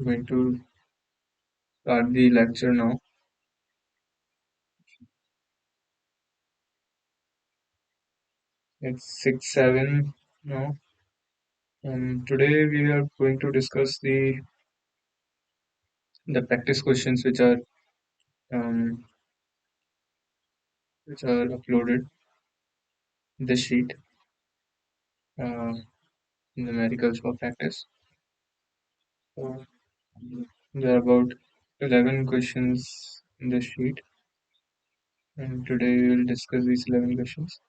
Going to start the lecture now. It's 6:07 now. Today we are going to discuss the practice questions um, which are uploaded in the sheet, uh, numericals for practice. So there are about 11 questions in the sheet, and today we will discuss these 11 questions.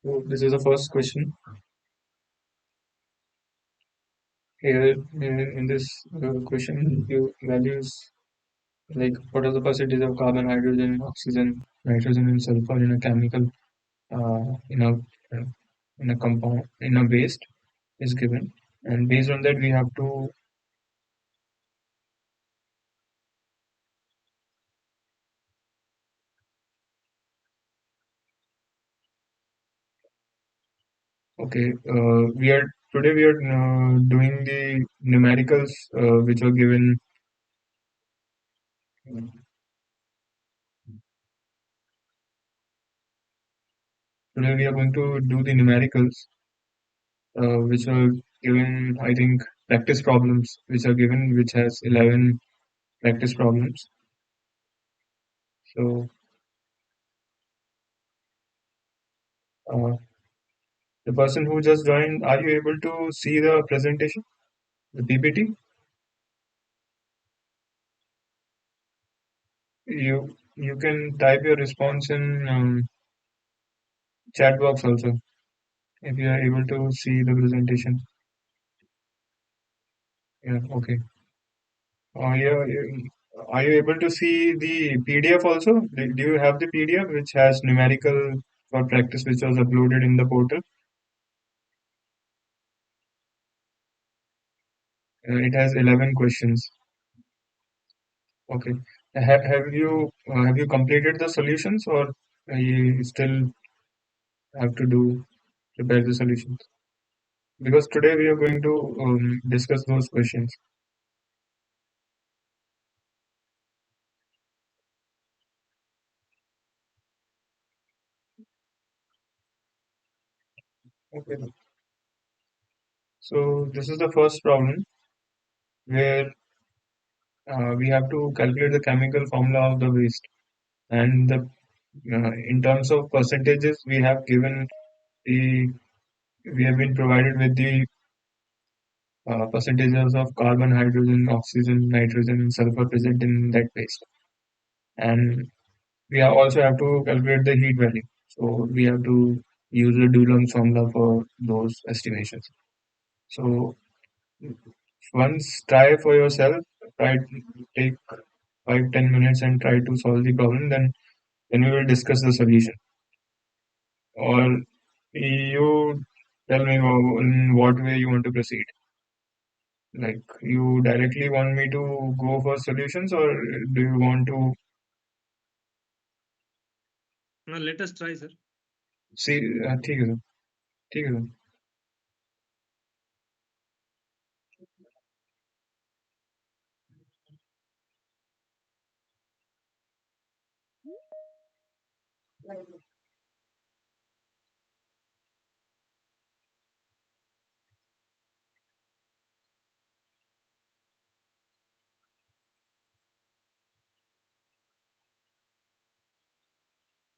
So this is the first question. Here in this question, you values like what are the percentage of carbon, hydrogen, oxygen, nitrogen, and sulfur in a chemical in a compound in a waste is given, and based on that we have to. Okay, we are doing the numericals which are given. Today we are going to do the numericals which are given, I think, practice problems which are given, which has 11 practice problems. So uh, the person who just joined, are you able to see the presentation, the PPT? You can type your response in chat box also if you are able to see the presentation. Yeah, okay. Yeah, are you able to see the PDF also? Do you have the PDF which has numerical for practice which was uploaded in the portal? It has 11 questions. Okay. Have you completed the solutions, or you still have to do prepare the solutions? Because today we are going to discuss those questions. Okay. So this is the first problem where we have to calculate the chemical formula of the waste, and in terms of percentages the we have been provided with the percentages of carbon, hydrogen, oxygen, nitrogen, and sulfur present in that waste, and also have to calculate the heat value. So we have to use the Dulong's formula for those estimations. So once try for yourself, try take 5-10 minutes and try to solve the problem. Then we will discuss the solution. Or you tell me in what way you want to proceed. Like you directly want me to go for solutions, or do you want to Let us try, sir. see? ठीक है sir, ठीक है sir.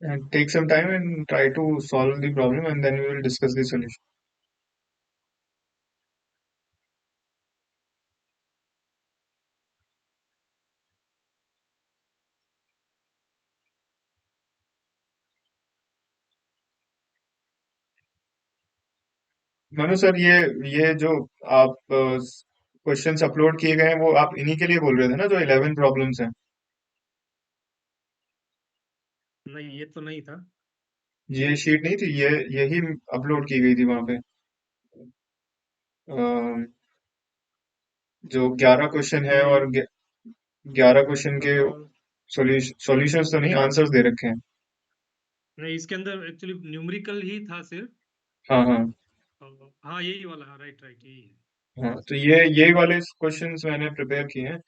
and take some time and try to solve the problem, and then we will discuss the solution. Manu sir, ये जो आप questions upload किए गए हैं, वो आप इन्हीं के लिए बोल रहे थे ना, जो 11 प्रॉब्लम्स हैं? नहीं, ये तो नहीं था। ये शीट नहीं थी, ये यही अपलोड की गई थी वहां पे। अ, जो 11 क्वेश्चन है, ये और 11 क्वेश्चन के अ, सॉल्यूशंस तो नहीं, आंसर्स दे रखे हैं। नहीं, इसके अंदर एक्चुअली न्यूमेरिकल ही था सिर्फ। हाँ हाँ। हाँ, यही वाला, हाँ, राइट राइट, यही है। हाँ, तो ये वाले क्वेश्चंस मैंने प्रिपेयर किए हैं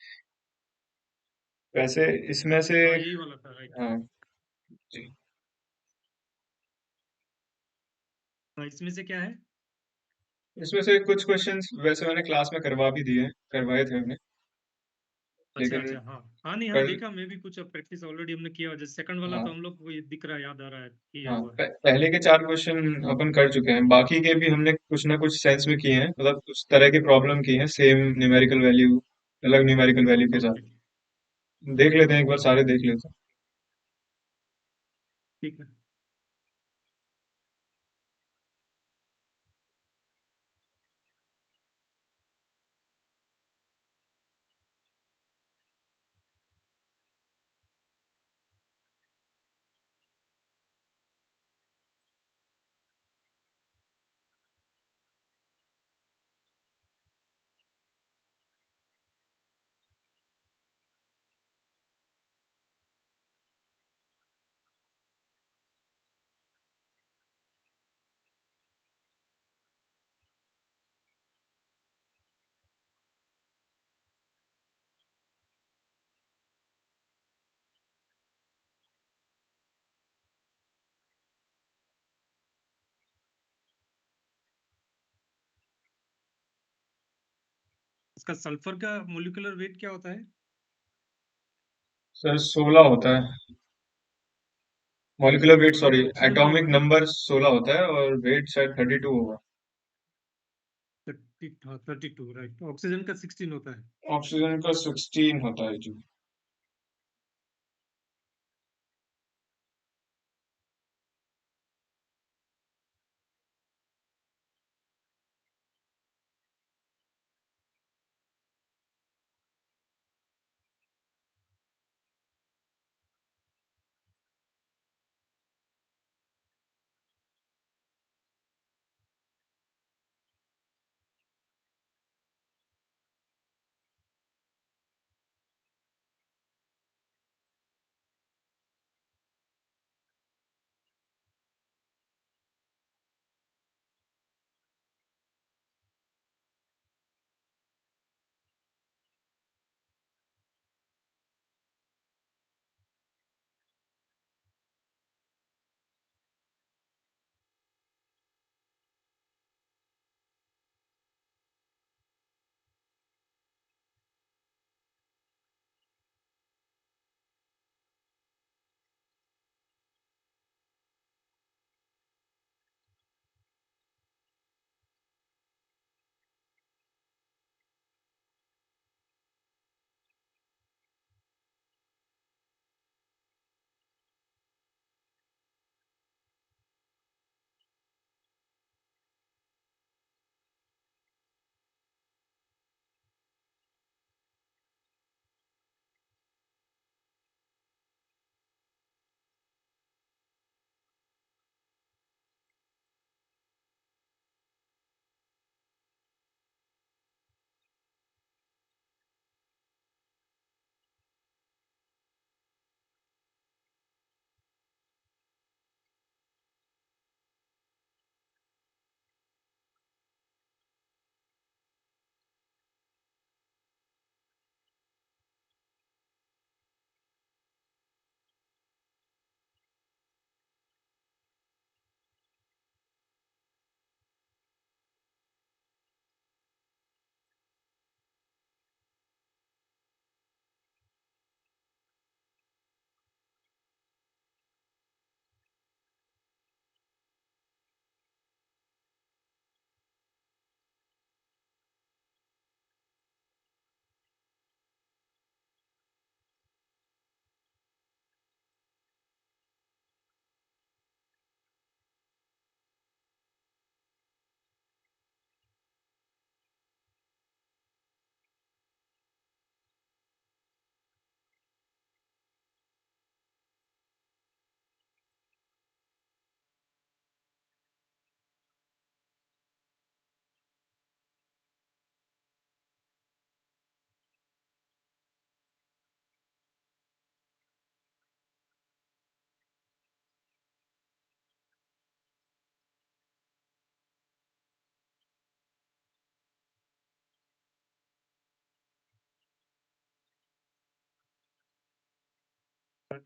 वैसे। इसमें से हाँ, यही वाला था, राइट। हाँ जी। हाँ, इसमें से क्या है? इसमें से कुछ क्वेश्चंस वैसे मैंने क्लास में करवा भी दिए, करवाए थे हमने, अच्छा लेकिन अच्छा, हाँ हाँ, नहीं, हाँ, कल देखा मैं भी कुछ प्रैक्टिस ऑलरेडी हमने किया, जैसे सेकंड वाला तो हाँ हम लोग को ये दिख रहा है, याद आ रहा है, किया हाँ, हुआ है। पहले के 4 क्वेश्चन अपन कर चुके हैं, बाकी के भी हमने कुछ ना कुछ सेंस में किए हैं, मतलब उस तरह की प्रॉब्लम की है, सेम न्यूमेरिकल वैल्यू, अलग न्यूमेरिकल वैल्यू के साथ। ओके, देख लेते हैं, एक बार सारे देख लेते हैं। ठीक है। इसका सल्फर का मोलिकुलर वेट क्या होता है? सर 16 होता है। मॉलिक्यूलर वेट, और सॉरी, ऑक्सीजन का? एटॉमिक नंबर 16 होता है, और वेट शायद 32 होगा। 30, हाँ, 32, राइट। ऑक्सीजन का 16 होता है। ऑक्सीजन का 16 होता है जी।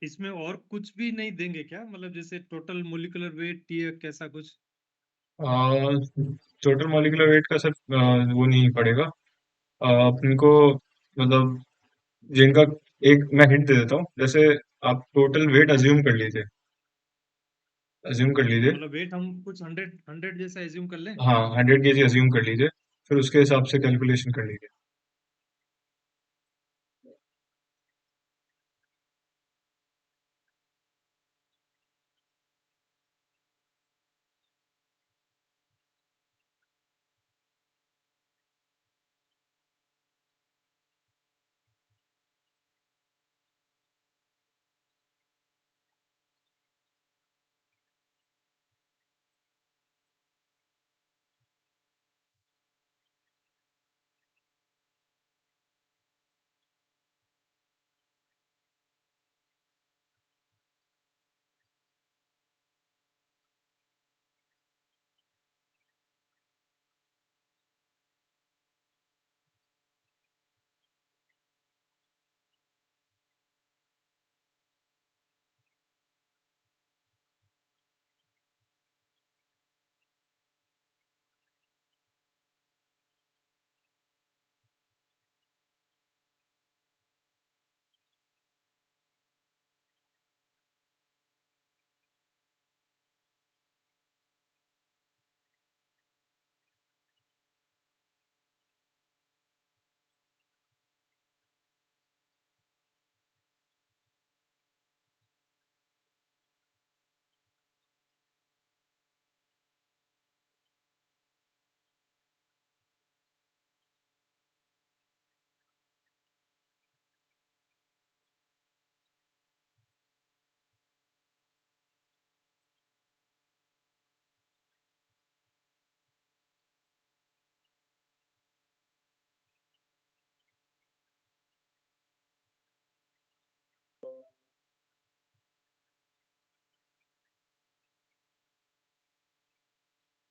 इसमें और कुछ भी नहीं देंगे क्या, मतलब जैसे टोटल मोलिकुलर वेट या कैसा कुछ? टोटल मॉलिक्यूलर वेट का सर वो नहीं पड़ेगा। अपन को मतलब जिनका, एक मैं हिंट दे देता हूँ। जैसे आप टोटल वेट अज्यूम कर लीजिए, अज्यूम कर लीजिए। मतलब वेट हम कुछ 100 जैसा एज्यूम कर लें? हाँ, 100 केजी अज्यूम कर लीजिए, फिर उसके हिसाब से कैलकुलेशन कर लीजिए।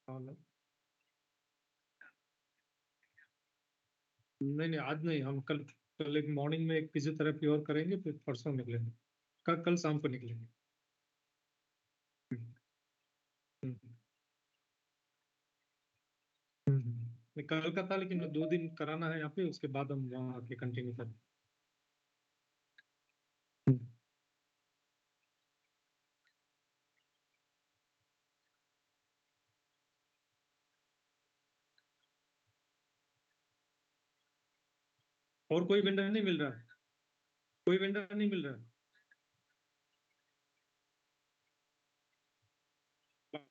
हाँ, नहीं नहीं, आज नहीं, हम कल, कल एक मॉर्निंग में एक फिजियोथेरेपी और करेंगे, फिर परसों निकलेंगे। कल कल शाम को निकलेंगे। हम्म, हम्म, नहीं, कल का था, लेकिन 2 दिन कराना है यहाँ पे, उसके बाद हम वहाँ आके कंटिन्यू करें। और कोई वेंडर नहीं मिल रहा है? कोई वेंडर नहीं मिल रहा है?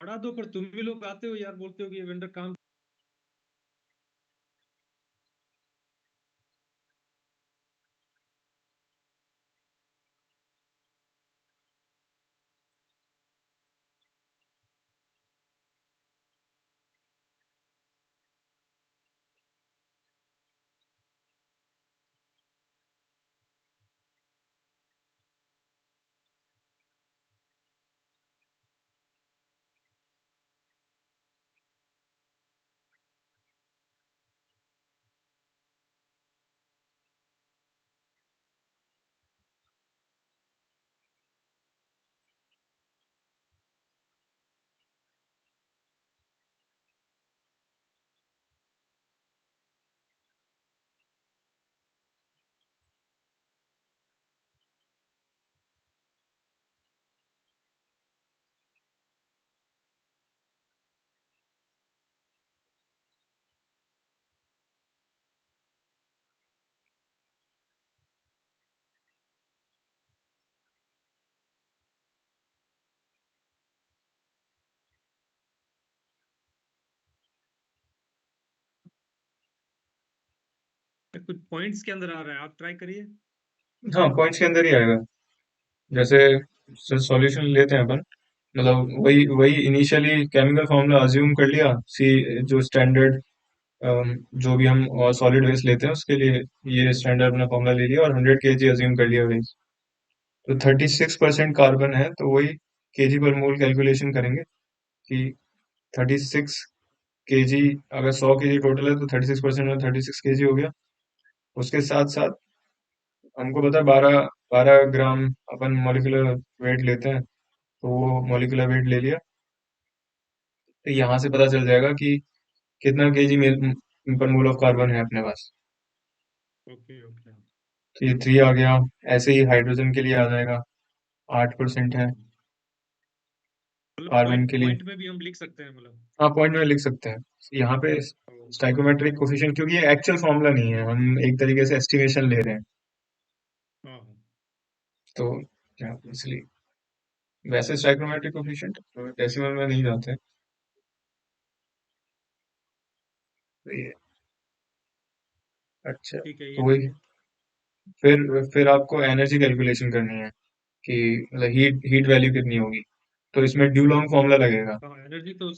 बढ़ा दो, पर तुम भी लोग आते हो यार, बोलते हो कि ये वेंडर काम। कुछ पॉइंट्स के अंदर आ रहा है, आप ट्राई करिए। हाँ, पॉइंट्स के अंदर ही आएगा। जैसे सॉल्यूशन लेते हैं अपन, मतलब वही वही इनिशियली केमिकल फॉर्मूला अज्यूम कर लिया, सी जो स्टैंडर्ड, जो भी हम सॉलिड वेस्ट लेते हैं उसके लिए ये स्टैंडर्ड अपना फॉर्मूला ले लिया, और 100 केजी अज्यूम कर लिया वेस्ट। तो 36% कार्बन है, तो वही केजी पर मोल कैलकुलेशन करेंगे कि 36 केजी, अगर 100 केजी टोटल है तो 36% में 36 केजी हो गया। उसके साथ साथ हमको पता है 12 12 ग्राम अपन मॉलिक्यूलर वेट लेते हैं, तो वो मॉलिक्यूलर वेट ले लिया, तो यहाँ से पता चल जाएगा कि कितना केजी पर मोल ऑफ कार्बन है अपने पास। Okay okay. तो ये 3 आ गया। ऐसे ही हाइड्रोजन के लिए आ जाएगा, 8% है। मतलब कार्बन पॉइंट के लिए पॉइंट में भी हम लिख सकते हैं मतलब। हाँ, पॉइंट में लिख सकते हैं। यहाँ पे ओ, स्टाइकोमेट्रिक कोफिशिएंट, क्योंकि ये एक्चुअल फॉर्मूला नहीं है, हम एक तरीके से एस्टिमेशन ले रहे हैं, हाँ हाँ। तो क्या इसलिए वैसे स्टाइकोमेट्रिक कोफिशिएंट डेसिमल में नहीं जाते, तो ये अच्छा। ठीक है, ये तो वही, ठीक है। फिर आपको एनर्जी कैलकुलेशन करनी है कि मतलब हीट हीट वैल्यू कितनी होगी, तो इसमें ड्यूलॉन्ग फॉर्मूला लगेगा। हाँ, एनर्जी तो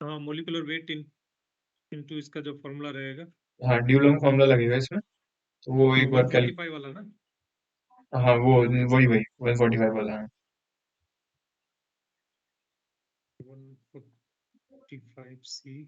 हाँ, मोलिकुलर वेट इनटू इसका जो फॉर्मूला रहेगा। हाँ, ड्यूलॉन्ग फॉर्मूला लगेगा इसमें, तो वो वो एक बार कैल 145 वाला ना। हाँ, वो वही वही 145 वाला है। 145C।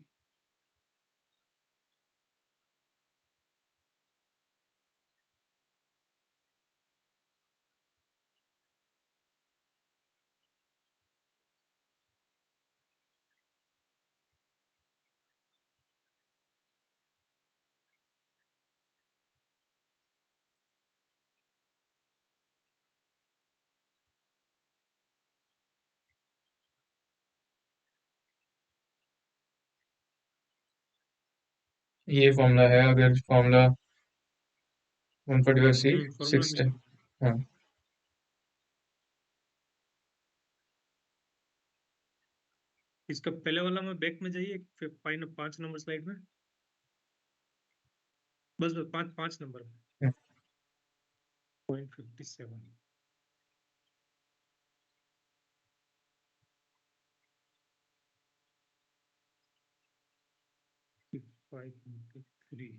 ये फॉर्मूला है, अगर फॉर्मूला 145C फॉर्मूला 6 मिल गया। हाँ। इसका पहले वाला में बैक में जाइए, फिर 5 नंबर स्लाइड में। बस बस 5 नंबर में। 0.57। 5 into 3।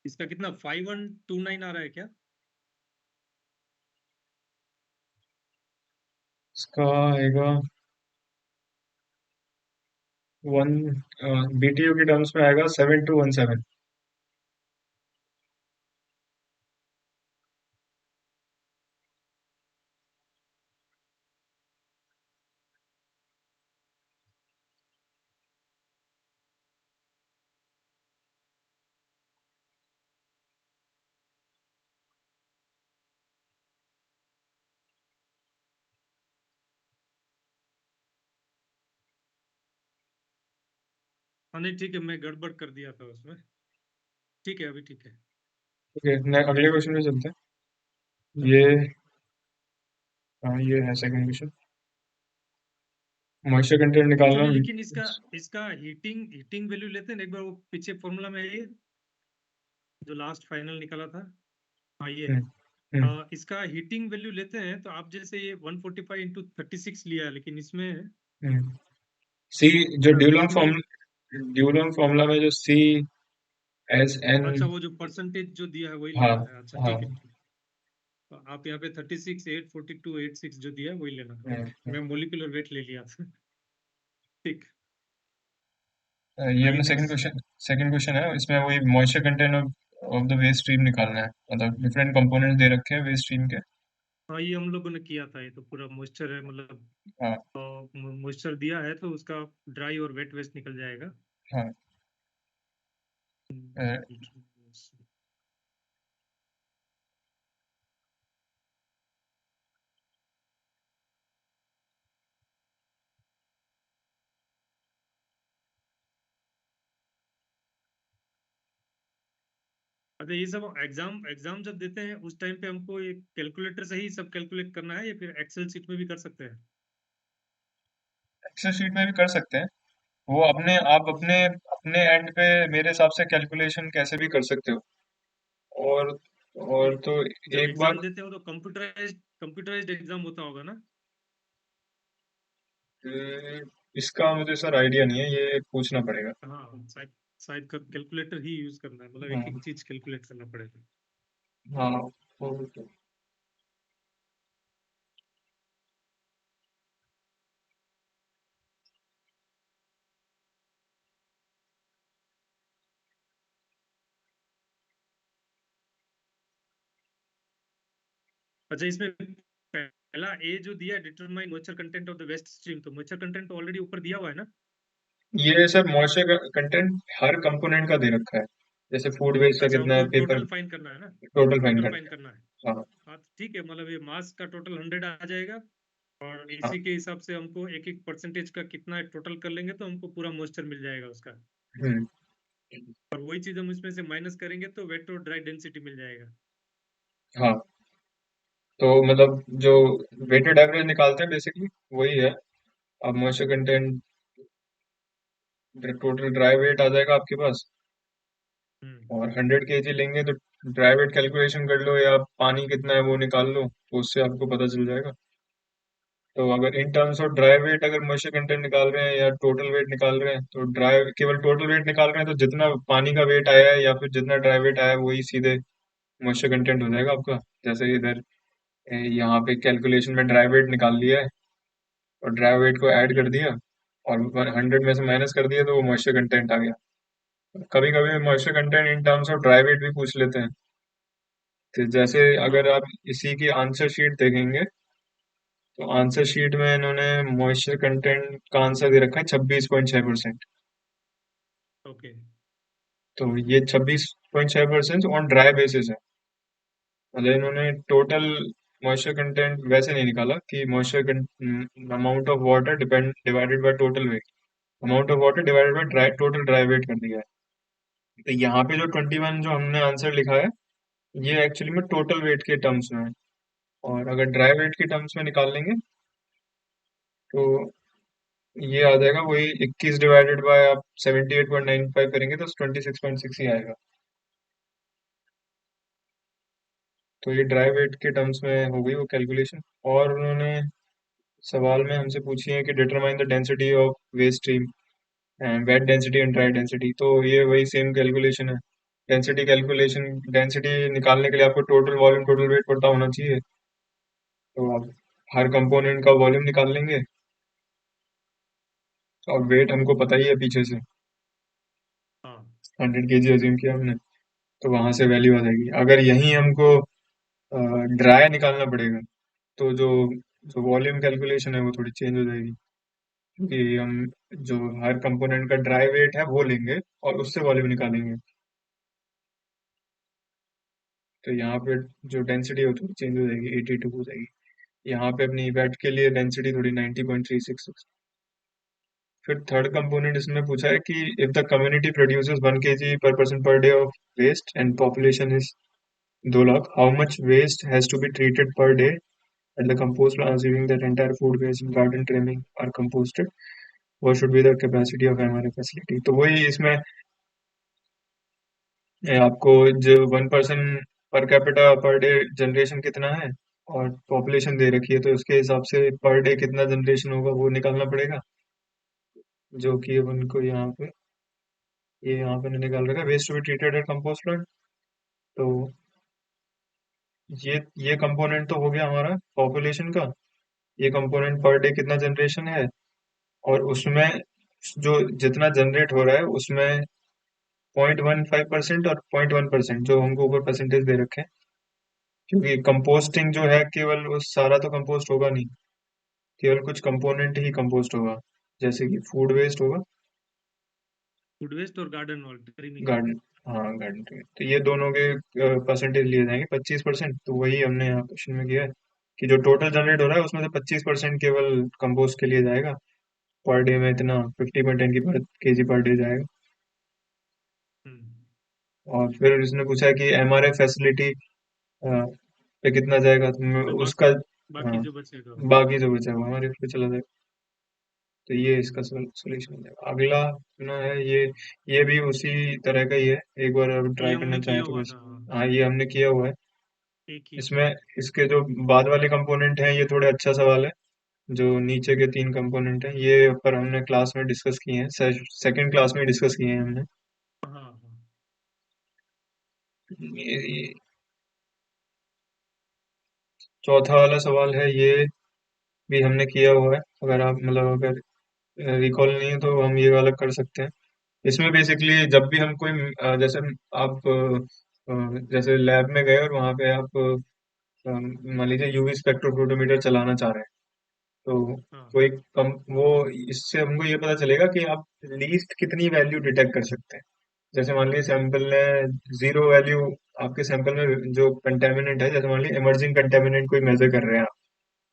इसका कितना 5129 आ रहा है क्या? इसका आएगा वन बीटीयू के टर्म्स में आएगा 7217। हाँ नहीं, ठीक है, मैं गड़बड़ कर दिया था उसमें। ठीक है, अभी ठीक है। ठीक है, अगले क्वेश्चन में चलते हैं। ये हाँ, ये है सेकंड क्वेश्चन। मॉइस्चर कंटेंट निकालना। चलो, लेकिन इसका इसका हीटिंग हीटिंग वैल्यू लेते हैं ना, एक बार वो पीछे फॉर्मूला में है ये, जो लास्ट फाइनल निकाला था। हाँ, ये है। हम्म, हम्म, इसका हीटिंग वैल्यू लेते हैं तो आप जैसे ये 145 into 36 लिया है, लेकिन इसमें सी जो ड्यूलॉन्ग इसमें फॉर्मूला, ड्यूलॉन्ग फॉर्मूला में जो सी एस एन। अच्छा, वो जो परसेंटेज जो दिया है वही हाँ लेना है। अच्छा, हाँ। ठीक है, ठीक है। तो आप यहाँ पे 36 8 42 86 जो दिया है वही लेना है। ओके, हम्म। मैं मोलिकुलर वेट ले लिया था। ठीक। ये आइए अपना second next. Question, second question है, इसमें वही moisture content of the waste stream निकालना है, मतलब डिफरेंट कंपोनेंट्स दे रखे हैं वेस्ट स्ट्रीम के। हाँ, ये हम लोगों ने किया था। ये तो पूरा मॉइस्चर है, मतलब हाँ मॉइस्चर दिया है तो उसका ड्राई और वेट वेस्ट निकल जाएगा। हाँ। अ, अच्छा, ये सब एग्जाम एग्जाम जब देते हैं उस टाइम पे हमको एक कैलकुलेटर से ही सब कैलकुलेट करना है या फिर एक्सेल शीट में भी कर सकते हैं? एक्सेल शीट में भी कर सकते हैं, वो अपने आप अपने अपने एंड पे मेरे हिसाब से कैलकुलेशन कैसे भी कर सकते हो। और नहीं, और तो जब एक बार एग्जाम देते हो तो कंप्यूटराइज्ड एग्जाम होता होगा ना? इसका मुझे सर आइडिया नहीं है, ये पूछना पड़ेगा। हाँ, शायद शायद कैलकुलेटर ही यूज करना है, मतलब एक एक हाँ चीज कैलकुलेट करना पड़ेगा। हाँ। तो अच्छा, इसमें पहला ए जो दिया, determine moisture content of the waste stream, तो मॉइस्चर कंटेंट तो ऑलरेडी ऊपर दिया हुआ है ना? ये सर मॉइस्चर कंटेंट हर कंपोनेंट का दे रखा है, जैसे फूड वेस्ट का अच्छा, कितना हमको है, पेपर। टोटल फाइन करना है ना? टोटल फाइन टोटल करना फाइन करना है। है। हाँ हाँ, तो ठीक है, मतलब ये मास का टोटल 100 आ जाएगा और हाँ। इसी के हिसाब से हमको एक एक परसेंटेज का कितना टोटल कर लेंगे तो हमको पूरा मॉइस्चर मिल जाएगा उसका। हम्म। और वही चीज हम इसमें से माइनस करेंगे तो वेट और ड्राई डेंसिटी मिल जाएगा। हाँ, तो मतलब जो वेटेड एवरेज निकालते हैं बेसिकली वही है। अब moisture content, total dry weight आ जाएगा आपके पास, हम्म। और 100 kg लेंगे तो ड्राई वेट कैलकुलेशन कर लो, या पानी कितना है वो निकाल लो, तो उससे आपको पता चल जाएगा। तो अगर in terms of dry weight अगर मॉइस्चर कंटेंट निकाल रहे हैं या टोटल वेट निकाल रहे हैं, तो ड्राई केवल टोटल वेट निकाल रहे हैं, तो जितना पानी का वेट आया है या फिर जितना ड्राई वेट आया है वही सीधे मॉइस्चर कंटेंट हो जाएगा आपका। जैसे इधर यहाँ पे कैलकुलेशन में ड्राई वेट निकाल लिया है और ड्राई वेट को ऐड कर हम्म। दिया और 100 में से माइनस कर दिया, तो वो मॉइस्चर कंटेंट आ गया। कभी कभी moisture content in terms of dry weight भी पूछ लेते हैं। तो जैसे अगर हाँ। आप इसी की आंसर शीट देखेंगे, तो आंसर शीट में इन्होंने मॉइस्चर कंटेंट का आंसर दे रखा है 26.6%। ओके। तो ये 26.6% ऑन ड्राई बेसिस है। मतलब इन्होंने टोटल मॉइस्चर कंटेंट वैसे नहीं निकाला कि moisture amount of water depend divided by total weight, amount of water divided by dry total dry weight कर दिया है। तो यहाँ पे जो 21 जो हमने आंसर लिखा है, ये एक्चुअली में टोटल वेट के टर्म्स में है। और अगर ड्राई वेट के टर्म्स में निकाल लेंगे, तो ये आ जाएगा वही 21 डिवाइडेड बाय आप 78.95 करेंगे तो 26.6 ही आएगा। तो ये ड्राई वेट के टर्म्स में हो गई वो कैलकुलेशन। और उन्होंने सवाल में हमसे पूछी है कि determine the density of waste stream and wet density and dry density, तो ये वही सेम कैलकुलेशन है। डेंसिटी कैलकुलेशन, डेंसिटी निकालने के लिए आपको टोटल वॉल्यूम टोटल वेट पता होना चाहिए। तो आप हर कंपोनेंट का वॉल्यूम निकाल लेंगे, और वेट हमको पता ही है पीछे से, हाँ। 100 kg अज्यूम किया हमने, तो वहां से वैल्यू आ जाएगी। अगर यही हमको ड्राई निकालना पड़ेगा, तो जो जो वॉल्यूम कैलकुलेशन है वो थोड़ी चेंज हो जाएगी, क्योंकि हम जो हर कंपोनेंट का ड्राई वेट है वो लेंगे और उससे वॉल्यूम निकालेंगे। तो यहाँ पे जो डेंसिटी है वो थोड़ी चेंज हो जाएगी, 82 हो जाएगी। यहाँ पे अपनी वेट के लिए डेंसिटी थोड़ी 90.366। फिर थर्ड कंपोनेंट इसमें पूछा है कि if the community produces 1 kg per person per day of waste and population is 2 lakh, how much waste has to be treated per day at the compost plant, assuming that entire food waste and garden trimming are composted? What should be the capacity of MRA facility? तो वही इसमें आपको जो 1 person पर capita per day generation कितना है और population दे रखी है, तो उसके हिसाब से पर डे कितना जनरेशन होगा वो निकालना पड़ेगा, जो कि अब उनको यहाँ पे ये यहाँ पे निकाल रखा है, waste to be treated at compost plant. तो ये कंपोनेंट तो हो गया हमारा पॉपुलेशन का। ये कंपोनेंट पर डे कितना जनरेशन है, और उसमें जो जितना जनरेट हो रहा है उसमें 0.15% और 0.1% जो हमको ऊपर परसेंटेज दे रखे हैं, क्योंकि कंपोस्टिंग जो है केवल वो सारा तो कंपोस्ट होगा नहीं, केवल कुछ कंपोनेंट ही कंपोस्ट होगा, जैसे कि फूड वेस्ट होगा। फूड वेस्ट और गार्डन वाटर में क्या? गार्डन, हाँ गार्डन के, तो ये दोनों के परसेंटेज लिए जाएंगे 25%। तो वही हमने यहाँ क्वेश्चन में किया है कि जो टोटल जनरेट हो रहा है उसमें से 25% केवल कंपोस्ट के लिए जाएगा। पर डे में इतना 50.10 की पर केजी पर डे जाएगा। हम्म। और फिर इसने पूछा है कि एमआरएफ फैसिलिटी पे कितना जाएगा, तो तो उसका, बाकी हाँ, जो बचेगा। बाकी जो बचा हुआ हमारे पे चला जाएगा। तो ये इसका सोल्यूशन हो जाएगा। अगला अपना है ये भी उसी तरह का ही है। एक बार अब ये ट्राई करना हमने चाहें किया तो हुआ बस। था, हाँ। हाँ, ये हमने किया हुआ है। एक ही है। इसमें इसके जो बाद वाले कंपोनेंट हैं ये थोड़े अच्छा सवाल है। जो नीचे के 3 कंपोनेंट हैं ये पर हमने क्लास में डिस्कस किए हैं, सेकंड क्लास में डिस्कस किए हैं हमने। हाँ हाँ। ये चौथा वाला सवाल है, ये भी हमने किया हुआ है। अगर आप मतलब अगर रिकॉल नहीं है तो हम ये वाला कर सकते हैं। इसमें बेसिकली जब भी हम कोई जैसे आप जैसे लैब में गए और वहां पे आप मान लीजिए यूवी स्पेक्ट्रोफोटोमीटर चलाना चाह रहे हैं, तो हाँ कोई कम वो इससे हमको ये पता चलेगा कि आप लीस्ट कितनी वैल्यू डिटेक्ट कर सकते हैं। जैसे मान लीजिए सैंपल ने जीरो वैल्यू, आपके सैंपल में जो कंटेमिनेंट है, जैसे मान लीजिए इमर्जिंग कंटेमिनेंट कोई मेजर कर रहे हैं आप,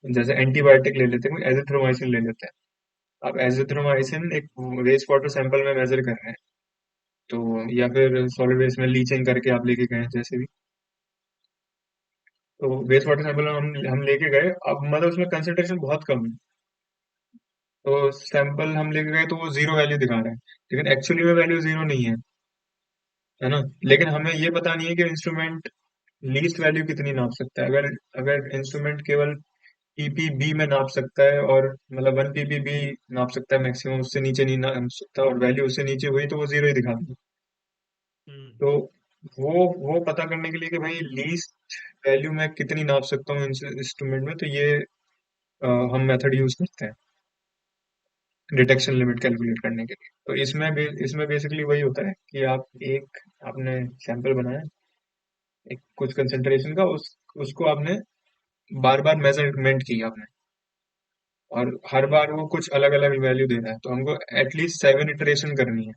जैसे एंटीबायोटिक ले लेते हैं, कोई एजिथ्रोमाइसिन ले लेते हैं। आप एजिथ्रोमाइसिन एक वेस्ट वाटर सैंपल में मेजर कर रहे हैं, तो या फिर सॉलिड वेस्ट में लीचिंग करके आप लेके गए हैं जैसे भी। तो वेस्ट वाटर सैंपल हम लेके गए, अब मतलब उसमें कंसेंट्रेशन बहुत कम है, तो सैंपल हम लेके गए तो वो जीरो वैल्यू दिखा रहा है, लेकिन एक्चुअली में वैल्यू जीरो नहीं है ना। लेकिन हमें ये पता नहीं है कि इंस्ट्रूमेंट लीस्ट वैल्यू कितनी नाप सकता है। अगर अगर इंस्ट्रूमेंट केवल पीपीबी में नाप सकता है, और मतलब 1 पीपीबी नाप सकता है मैक्सिमम, उससे नीचे नहीं नाप सकता, और वैल्यू उससे नीचे हुई तो वो जीरो ही दिखा देगा। हम्म। तो वो पता करने के लिए कि भाई लीस्ट वैल्यू मैं कितनी नाप सकता हूँ इंस्ट्रूमेंट में, तो ये हम मेथड यूज करते हैं डिटेक्शन लिमिट कैलकुलेट करने के लिए। तो इसमें बेसिकली वही होता है कि एक आपने सैंपल बनाया, एक कुछ कंसेंट्रेशन का, उसको आपने बार बार मेजरमेंट की आपने, और हर बार वो कुछ अलग अलग वैल्यू दे रहा है, तो हमको एटलीस्ट 7 इटरेशन करनी है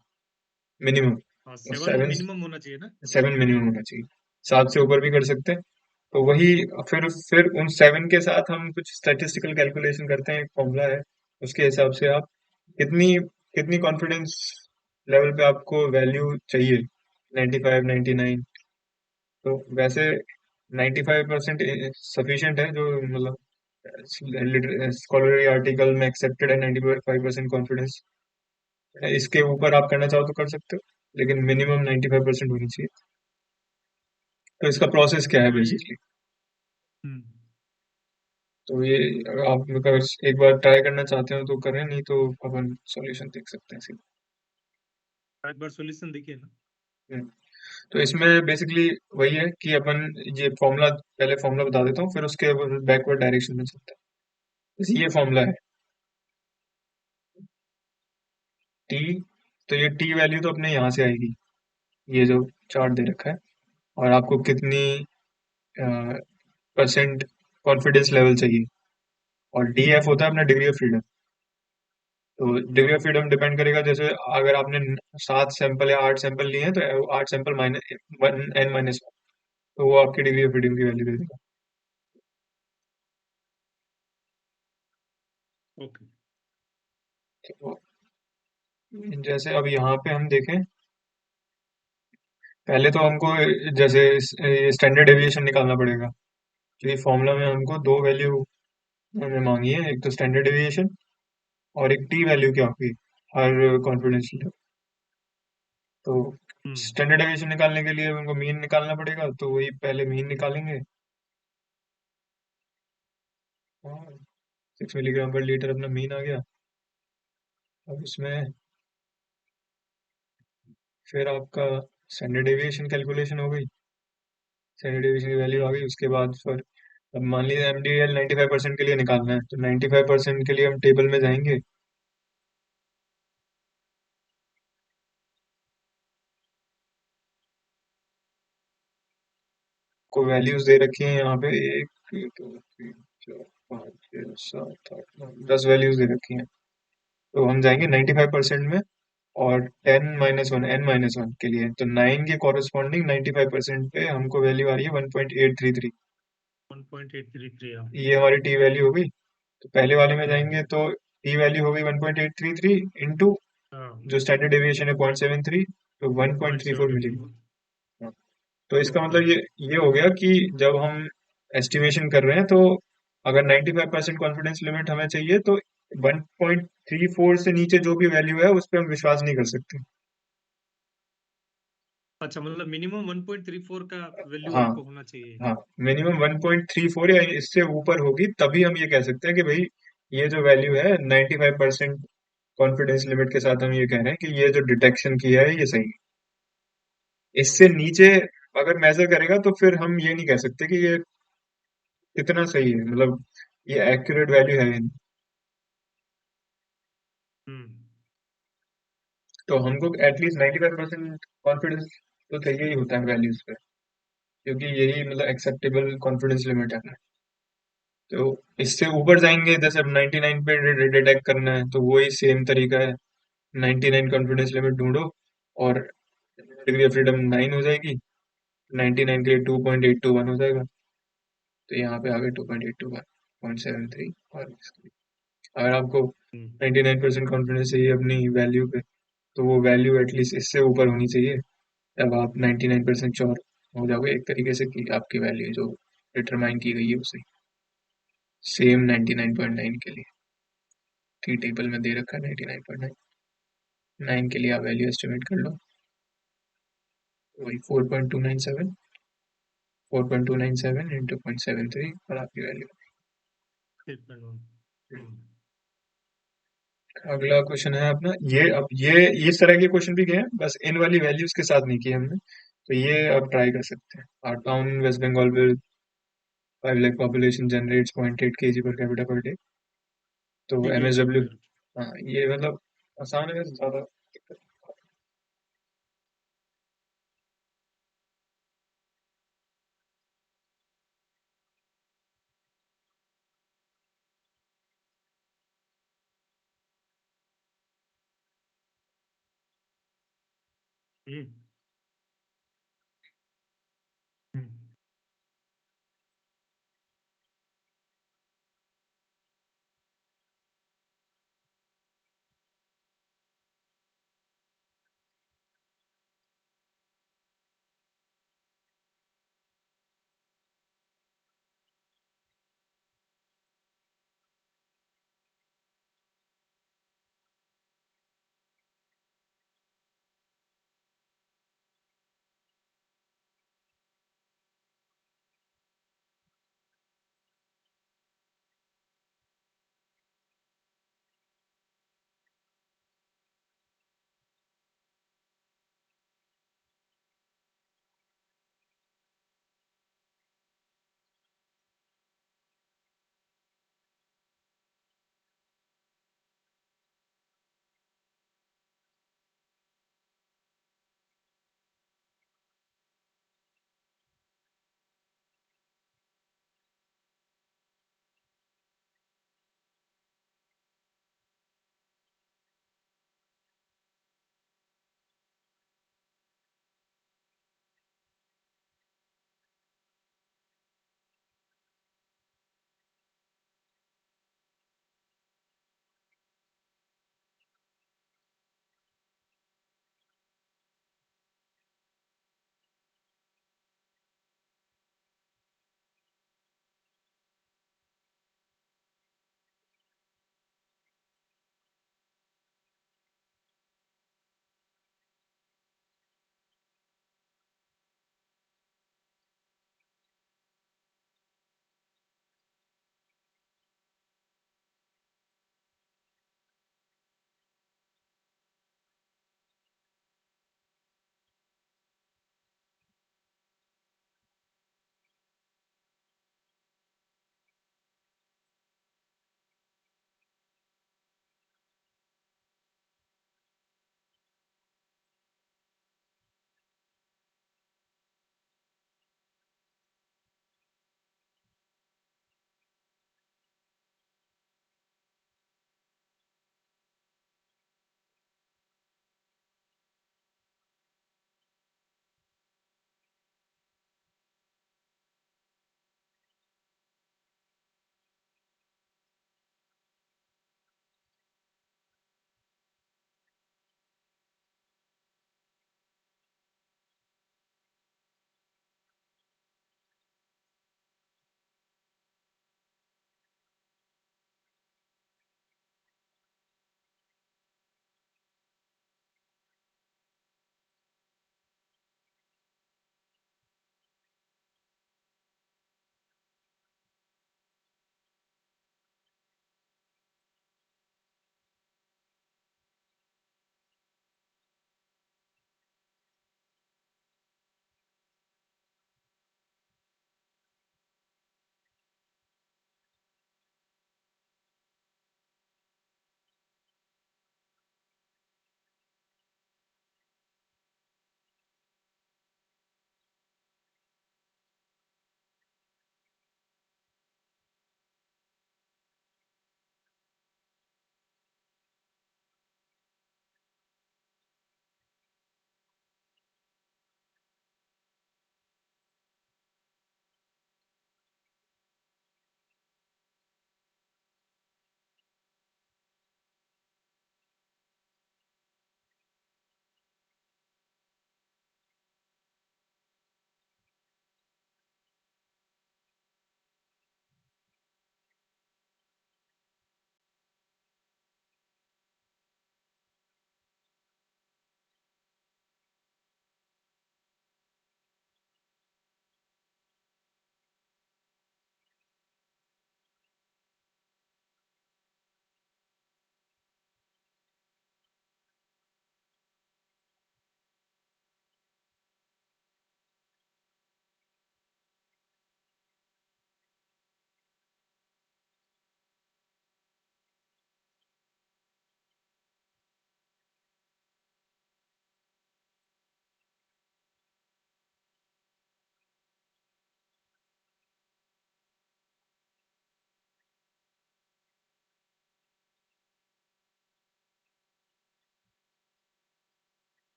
मिनिमम। हाँ, और 7 सेवन मिनिमम होना चाहिए ना। 7 मिनिमम होना चाहिए। 7 से ऊपर भी कर सकते हैं। तो वही, फिर उन 7 के साथ हम कुछ स्टैटिस्टिकल कैलकुलेशन करते हैं, एक फॉर्मूला है, उसके हिसाब से आप कितनी कितनी कॉन्फिडेंस लेवल पे आपको वैल्यू चाहिए, 95, 99। तो वैसे 95% सफिशिएंट है, जो मतलब स्कॉलरी आर्टिकल में एक्सेप्टेड है 95% कॉन्फिडेंस। इसके ऊपर आप करना चाहो तो कर सकते हो, लेकिन मिनिमम 95% होनी चाहिए। तो इसका प्रोसेस क्या है हाँ ये। बेसिकली, हम्म। तो ये आप अगर एक बार ट्राई करना चाहते हो तो करें, नहीं तो अपन सॉल्यूशन देख सकते हैं सीधे। एक बार सॉल्यूशन देखिए ना। हम्म, तो इसमें बेसिकली वही है कि अपन ये फॉर्मूला, पहले फॉर्मूला बता देता हूँ, फिर उसके बैकवर्ड डायरेक्शन में चलते हैं। जैसे ये फॉर्मूला है टी, तो ये टी वैल्यू तो अपने यहाँ से आएगी, ये जो चार्ट दे रखा है, और आपको कितनी परसेंट कॉन्फिडेंस लेवल चाहिए, और डी एफ होता है अपना डिग्री ऑफ फ्रीडम। तो डिग्री ऑफ हाँ। फ्रीडम डिपेंड करेगा, जैसे अगर आपने 7 सैंपल या 8 सैंपल लिए हैं तो 8 सैंपल माइनस N-1, तो वो आपकी डिग्री ऑफ फ्रीडम की वैल्यू दे देगा। ओके। तो जैसे अब यहाँ पे हम देखें, पहले तो हमको जैसे स्टैंडर्ड डेविएशन निकालना पड़ेगा, क्योंकि फॉर्मूला में हमको दो वैल्यू हमें मांगी है, एक तो स्टैंडर्ड डेविएशन और एक टी वैल्यू क्या होगी हर कॉन्फिडेंस लेवल। तो हम्म। स्टैंडर्ड डेविएशन निकालने के लिए हमको मीन निकालना पड़ेगा, तो वही पहले मीन निकालेंगे। 6 मिलीग्राम पर लीटर अपना मीन आ गया। अब इसमें फिर आपका स्टैंडर्ड डेविएशन कैलकुलेशन हो गई, स्टैंडर्ड डेविएशन की वैल्यू आ गई। उसके बाद फिर अब मान लीजिए एमडीएल 95% के लिए निकालना है, तो 95% के लिए हम टेबल में जाएंगे। को वैल्यूज दे रखी हैं यहाँ पे, 1 2 3 4 5 6 7 8 9, 10 वैल्यूज दे रखी हैं। तो हम जाएंगे 95% में, और 10 - 1 n - 1 के लिए, तो 9 के कॉरेस्पॉन्डिंग 95% पे हमको वैल्यू आ रही है 1.833। 1.833। हाँ। ये हमारी टी वैल्यू हो गई। तो पहले वाले में हम्म। जाएंगे तो टी वैल्यू हो गई 1.833 इंटू हाँ। जो स्टैंडर्ड डेविएशन है 0.73, तो पॉइंट 1.34 सेवेंटी थ्री मिलेगी। हाँ, तो इसका ओके। मतलब ये हो गया कि जब हम एस्टिमेशन कर रहे हैं, तो अगर 95% कॉन्फिडेंस लिमिट हमें चाहिए, तो 1.34 से नीचे जो भी वैल्यू है उस पर हम विश्वास नहीं कर सकते। अच्छा, मतलब मिनिमम 1.34 का वैल्यू हाँ, आपको होना चाहिए। हाँ, मिनिमम 1.34 या इससे ऊपर होगी, तभी हम ये कह सकते हैं कि भाई ये जो वैल्यू है 95% कॉन्फिडेंस लिमिट के साथ हम ये कह रहे हैं कि ये जो डिटेक्शन किया है ये सही है। इससे ओके। नीचे अगर मेजर करेगा तो फिर हम ये नहीं कह सकते कि ये कितना सही है, मतलब ये एक्यूरेट वैल्यू है या नहीं। हम्म। तो हमको एटलीस्ट 95% कॉन्फिडेंस तो चाहिए ही होता है वैल्यूज पे, क्योंकि यही मतलब एक्सेप्टेबल कॉन्फिडेंस लिमिट है। तो इससे ऊपर जाएंगे, जैसे अब 99 पे डिटेक्ट करना है, तो वही सेम तरीका है। 99 कॉन्फिडेंस लिमिट ढूंढो, और डिग्री ऑफ फ्रीडम 9 हो जाएगी। 99 के लिए 2.821 हो जाएगा। तो यहाँ पे आ गए 2.821.73। और अगर आपको हम्म। 99% कॉन्फिडेंस चाहिए अपनी वैल्यू पे, तो वो वैल्यू एटलीस्ट इससे ऊपर होनी चाहिए। तब आप 99% श्योर हो जाओगे एक तरीके से कि आपकी वैल्यू जो डिटरमाइन की गई है उसे। सेम 99.9 के लिए टी टेबल में दे रखा है 99.9 के लिए आप वैल्यू एस्टिमेट कर लो। वही 4.297 इंटू 0.73 और आपकी वैल्यू। 8.1। हम्म। अगला क्वेश्चन है अपना ये। अब ये इस तरह के क्वेश्चन भी गए हैं, बस इन वाली वैल्यूज के साथ नहीं किए हमने। तो ये आप ट्राई कर सकते हैं। Our town West Bengal with 5 lakh population generates 0.8 kg per capita per day. तो ठीक है, ये तो एमएसडब्ल्यू। फिर। हाँ, ये मतलब आसान है, ज्यादा। हम्म। हम्म।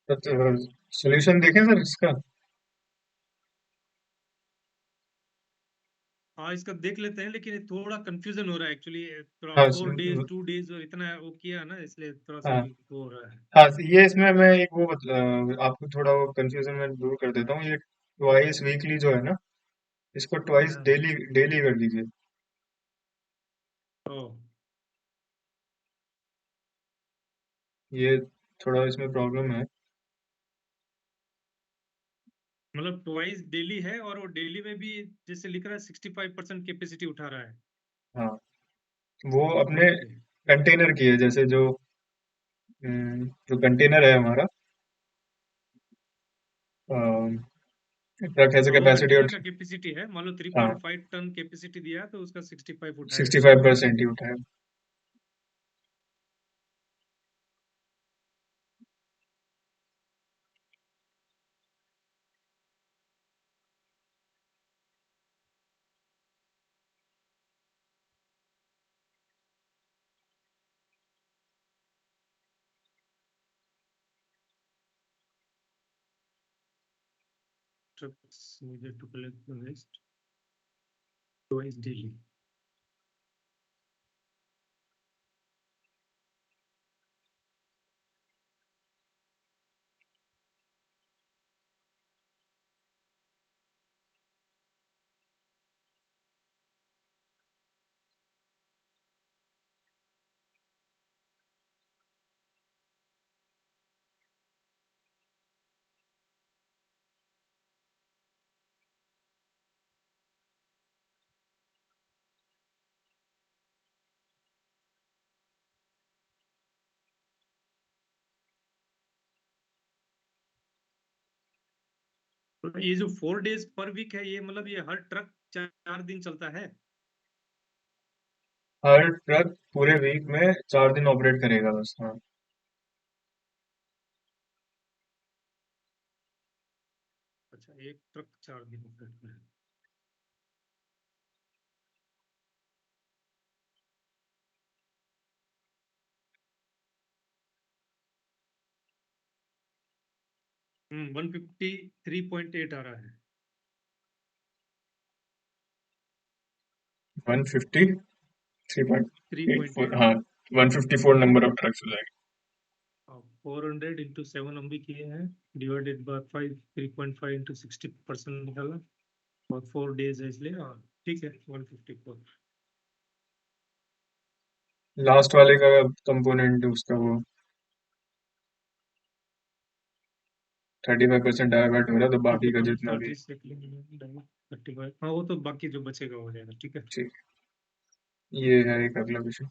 तो सोल्यूशन देखें सर इसका। हाँ, इसका देख लेते हैं, लेकिन ये थोड़ा कंफ्यूजन हो रहा है एक्चुअली। थोड़ा हाँ 4 days 2 days और इतना वो किया ना, इसलिए थोड़ा सा हाँ वो हो रहा है। हाँ, ये इसमें मैं एक वो आपको थोड़ा वो कंफ्यूजन में दूर कर देता हूँ। ये ट्वाइस वीकली जो है ना, इसको ट्वाइस हाँ। डेली डेली कर दीजिए। ओ, ये थोड़ा इसमें प्रॉब्लम है। मतलब ट्वाइस डेली है, और वो डेली में भी जैसे लिख रहा है 65% कैपेसिटी उठा रहा है। हाँ, वो अपने ओके। कंटेनर की है, जैसे जो जो कंटेनर है हमारा, ट्रक हैज हाँ, वो कैपेसिटी कंटेनर ऑफ, का कैपेसिटी है, मान लो थ्री हाँ, पॉइंट फाइव टन कैपेसिटी दिया है, तो उसका 65 उठाएगा। 65% ही उठाया। Trucks needed to collect the waste twice daily. तो ये जो 4 days पर वीक है, ये मतलब ये हर ट्रक 4 दिन चलता है? हर ट्रक पूरे वीक में 4 दिन ऑपरेट करेगा बस, हाँ। अच्छा, एक ट्रक 4 दिन ऑपरेट में। 153.8 आ रहा है। थ्री पॉइंट 153.84, एट हाँ, 154 नंबर ऑफ ट्रक्स हो जाएंगे। 400 into 7 हम भी किए हैं, डिवाइडेड बाय 5, 3.5 into 60% निकाला, और 4 days है इसलिए, हाँ ठीक है, 154। लास्ट वाले का कंपोनेंट उसका वो 35% डाइवर्ट हो रहा है, तो बाकी का टोटल जितना भी। चार्जेस 35, हाँ वो तो बाकी जो बचेगा हो जाएगा, ठीक है। ठीक, ये है एक अगला विषय।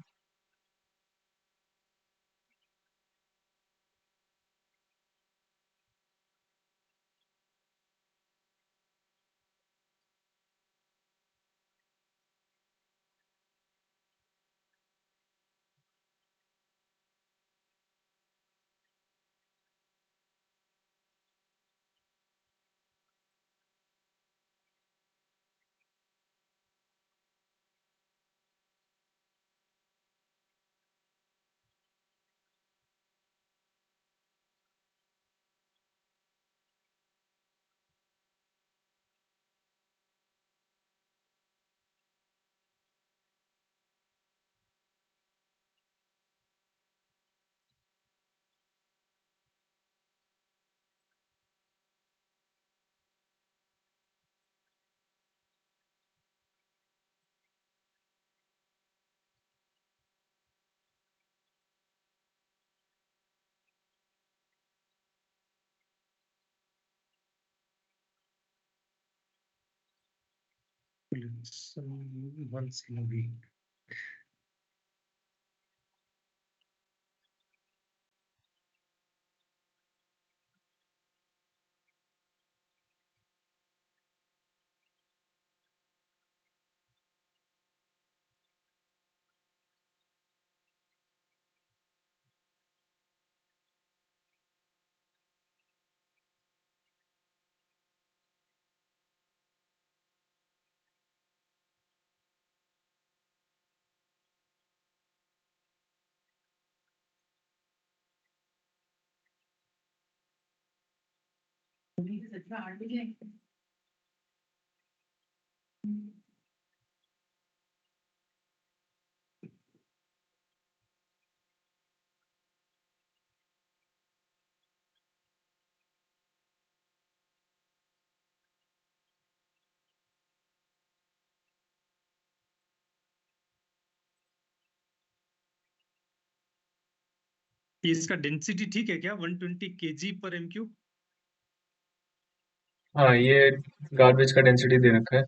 once in a week. इसका डेंसिटी ठीक है क्या, 120 केजी पर एम क्यूब? हाँ, ये गार्बेज का डेंसिटी दे रखा है।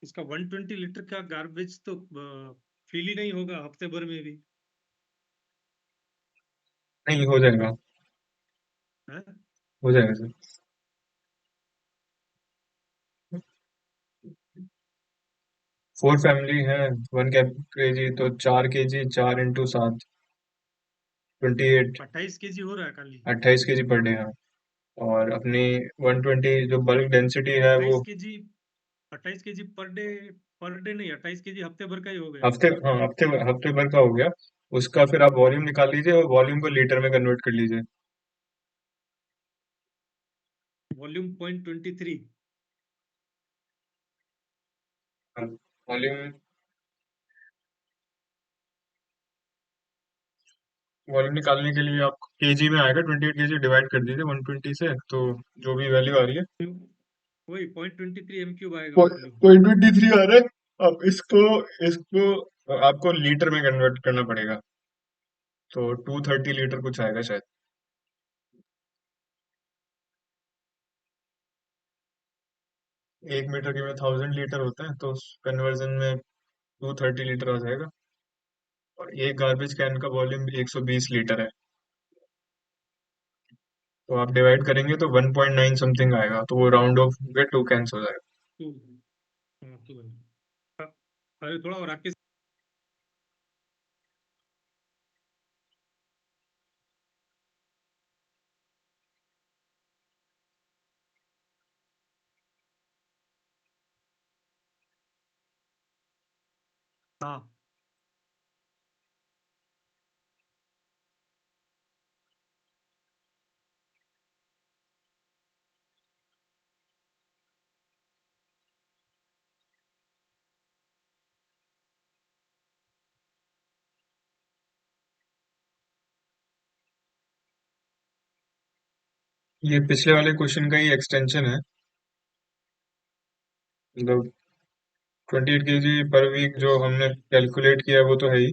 इसका 120 लीटर का गार्बेज तो फील ही नहीं होगा हफ्ते भर में भी, नहीं, हो जाएगा। है? हो जाएगा सर। 4 फैमिली है। 1 केजी तो 4 केजी, 4 × 7, 28। 28 केजी हो रहा है खाली? 28 केजी पर डे है। और अपनी 120 जो बल्क डेंसिटी है वो 28 केजी, 28 केजी पर डे नहीं, 28 केजी हफ्ते भर का ही हो गया। हफ्ते, हाँ, हफ्ते भर का हो गया। उसका फिर आप वॉल्यूम निकाल लीजिए और वॉल्यूम को लीटर में कन्वर्ट कर लीजिए। वॉल्यूम 0.23। वॉल्यूम वॉल्यूम निकालने के लिए आप केजी में आएगा, 28 केजी डिवाइड कर दीजिए 120 से, तो जो भी वैल्यू आ रही है वही 0.23 m³ आएगा वॉल्यूम। 0.23 आ रहा है। अब इसको इसको आपको लीटर में कन्वर्ट करना पड़ेगा, तो 230 लीटर कुछ आएगा शायद। 1 मीटर के में 1000 लीटर होते हैं, तो कन्वर्जन में 230 लीटर आ जाएगा। और एक गार्बेज कैन का वॉल्यूम 120 लीटर है, तो आप डिवाइड करेंगे तो 1.9 समथिंग आएगा, तो वो राउंड ऑफ होकर 2 कैंस हो जाएगा। टू, हाँ, टू है। हाँ, अरे थोड़ा और आके। हाँ, ये पिछले वाले क्वेश्चन का ही एक्सटेंशन है। मतलब 28 kg पर वीक जो हमने कैलकुलेट किया है वो तो है ही।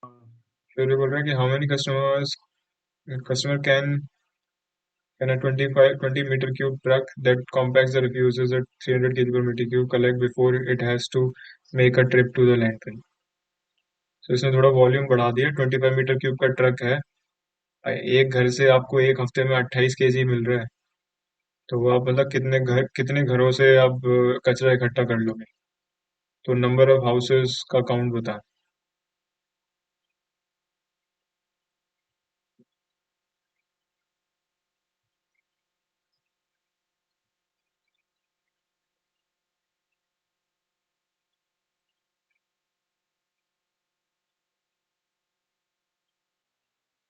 हाँ। फिर ये बोल रहा है कि how many customers customer can a 20 meter cube truck that compacts the refuses at 300 kg per meter cube collect before it has to make a trip to the landfill? तो इसने थोड़ा वॉल्यूम बढ़ा दिया। 25 मीटर क्यूब का truck है। एक घर से आपको एक हफ्ते में 28 kg मिल रहा है। तो वो आप मतलब कितने घरों से आप कचरा इकट्ठा कर लोगे? तो नंबर ऑफ हाउसेस का काउंट बता।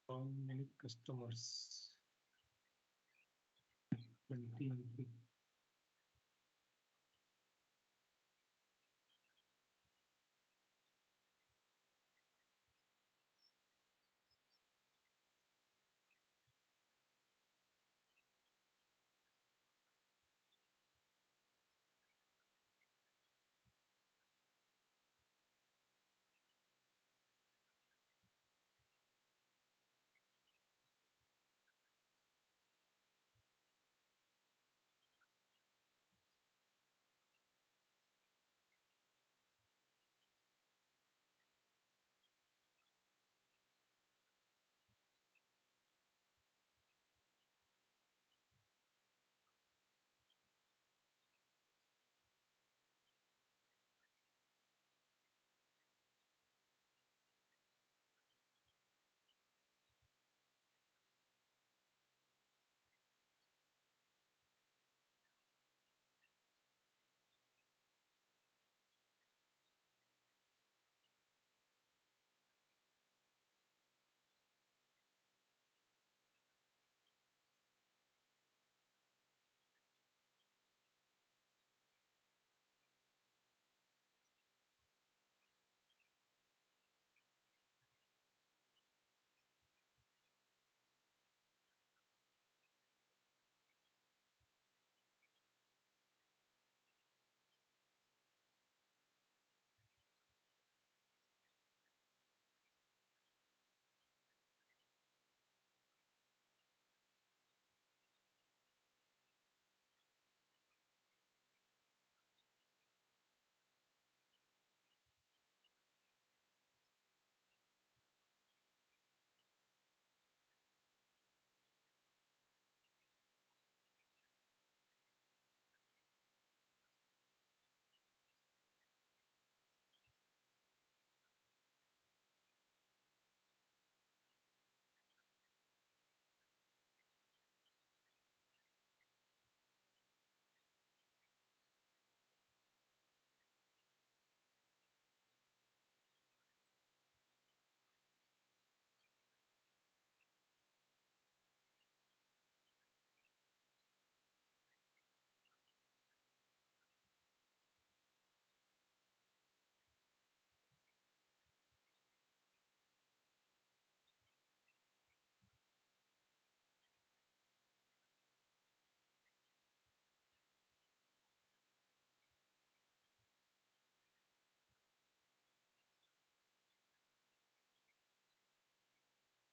हाउ मेनी कस्टमर्स 20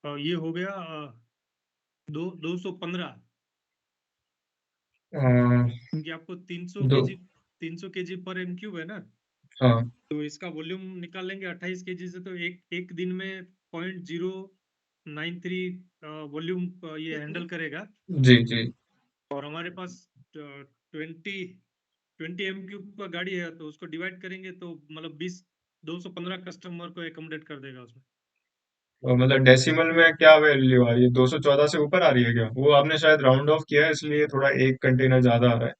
ये हो गया 215, अ, क्योंकि आपको 300 दो। केजी 300 केजी पर एम क्यूब है ना। हाँ। तो इसका वॉल्यूम निकाल लेंगे 28 केजी से, तो एक एक दिन में 0.093 वॉल्यूम ये हैंडल करेगा। जी जी। और हमारे पास 20 एम क्यूब का गाड़ी है, तो उसको डिवाइड करेंगे तो मतलब 215 कस्टमर को एकोमोडेट कर देगा उसमें। और मतलब डेसिमल में क्या वैल्यू आ रही है? 214 से ऊपर आ रही है क्या? वो आपने शायद राउंड ऑफ किया है इसलिए थोड़ा एक कंटेनर ज्यादा आ रहा है,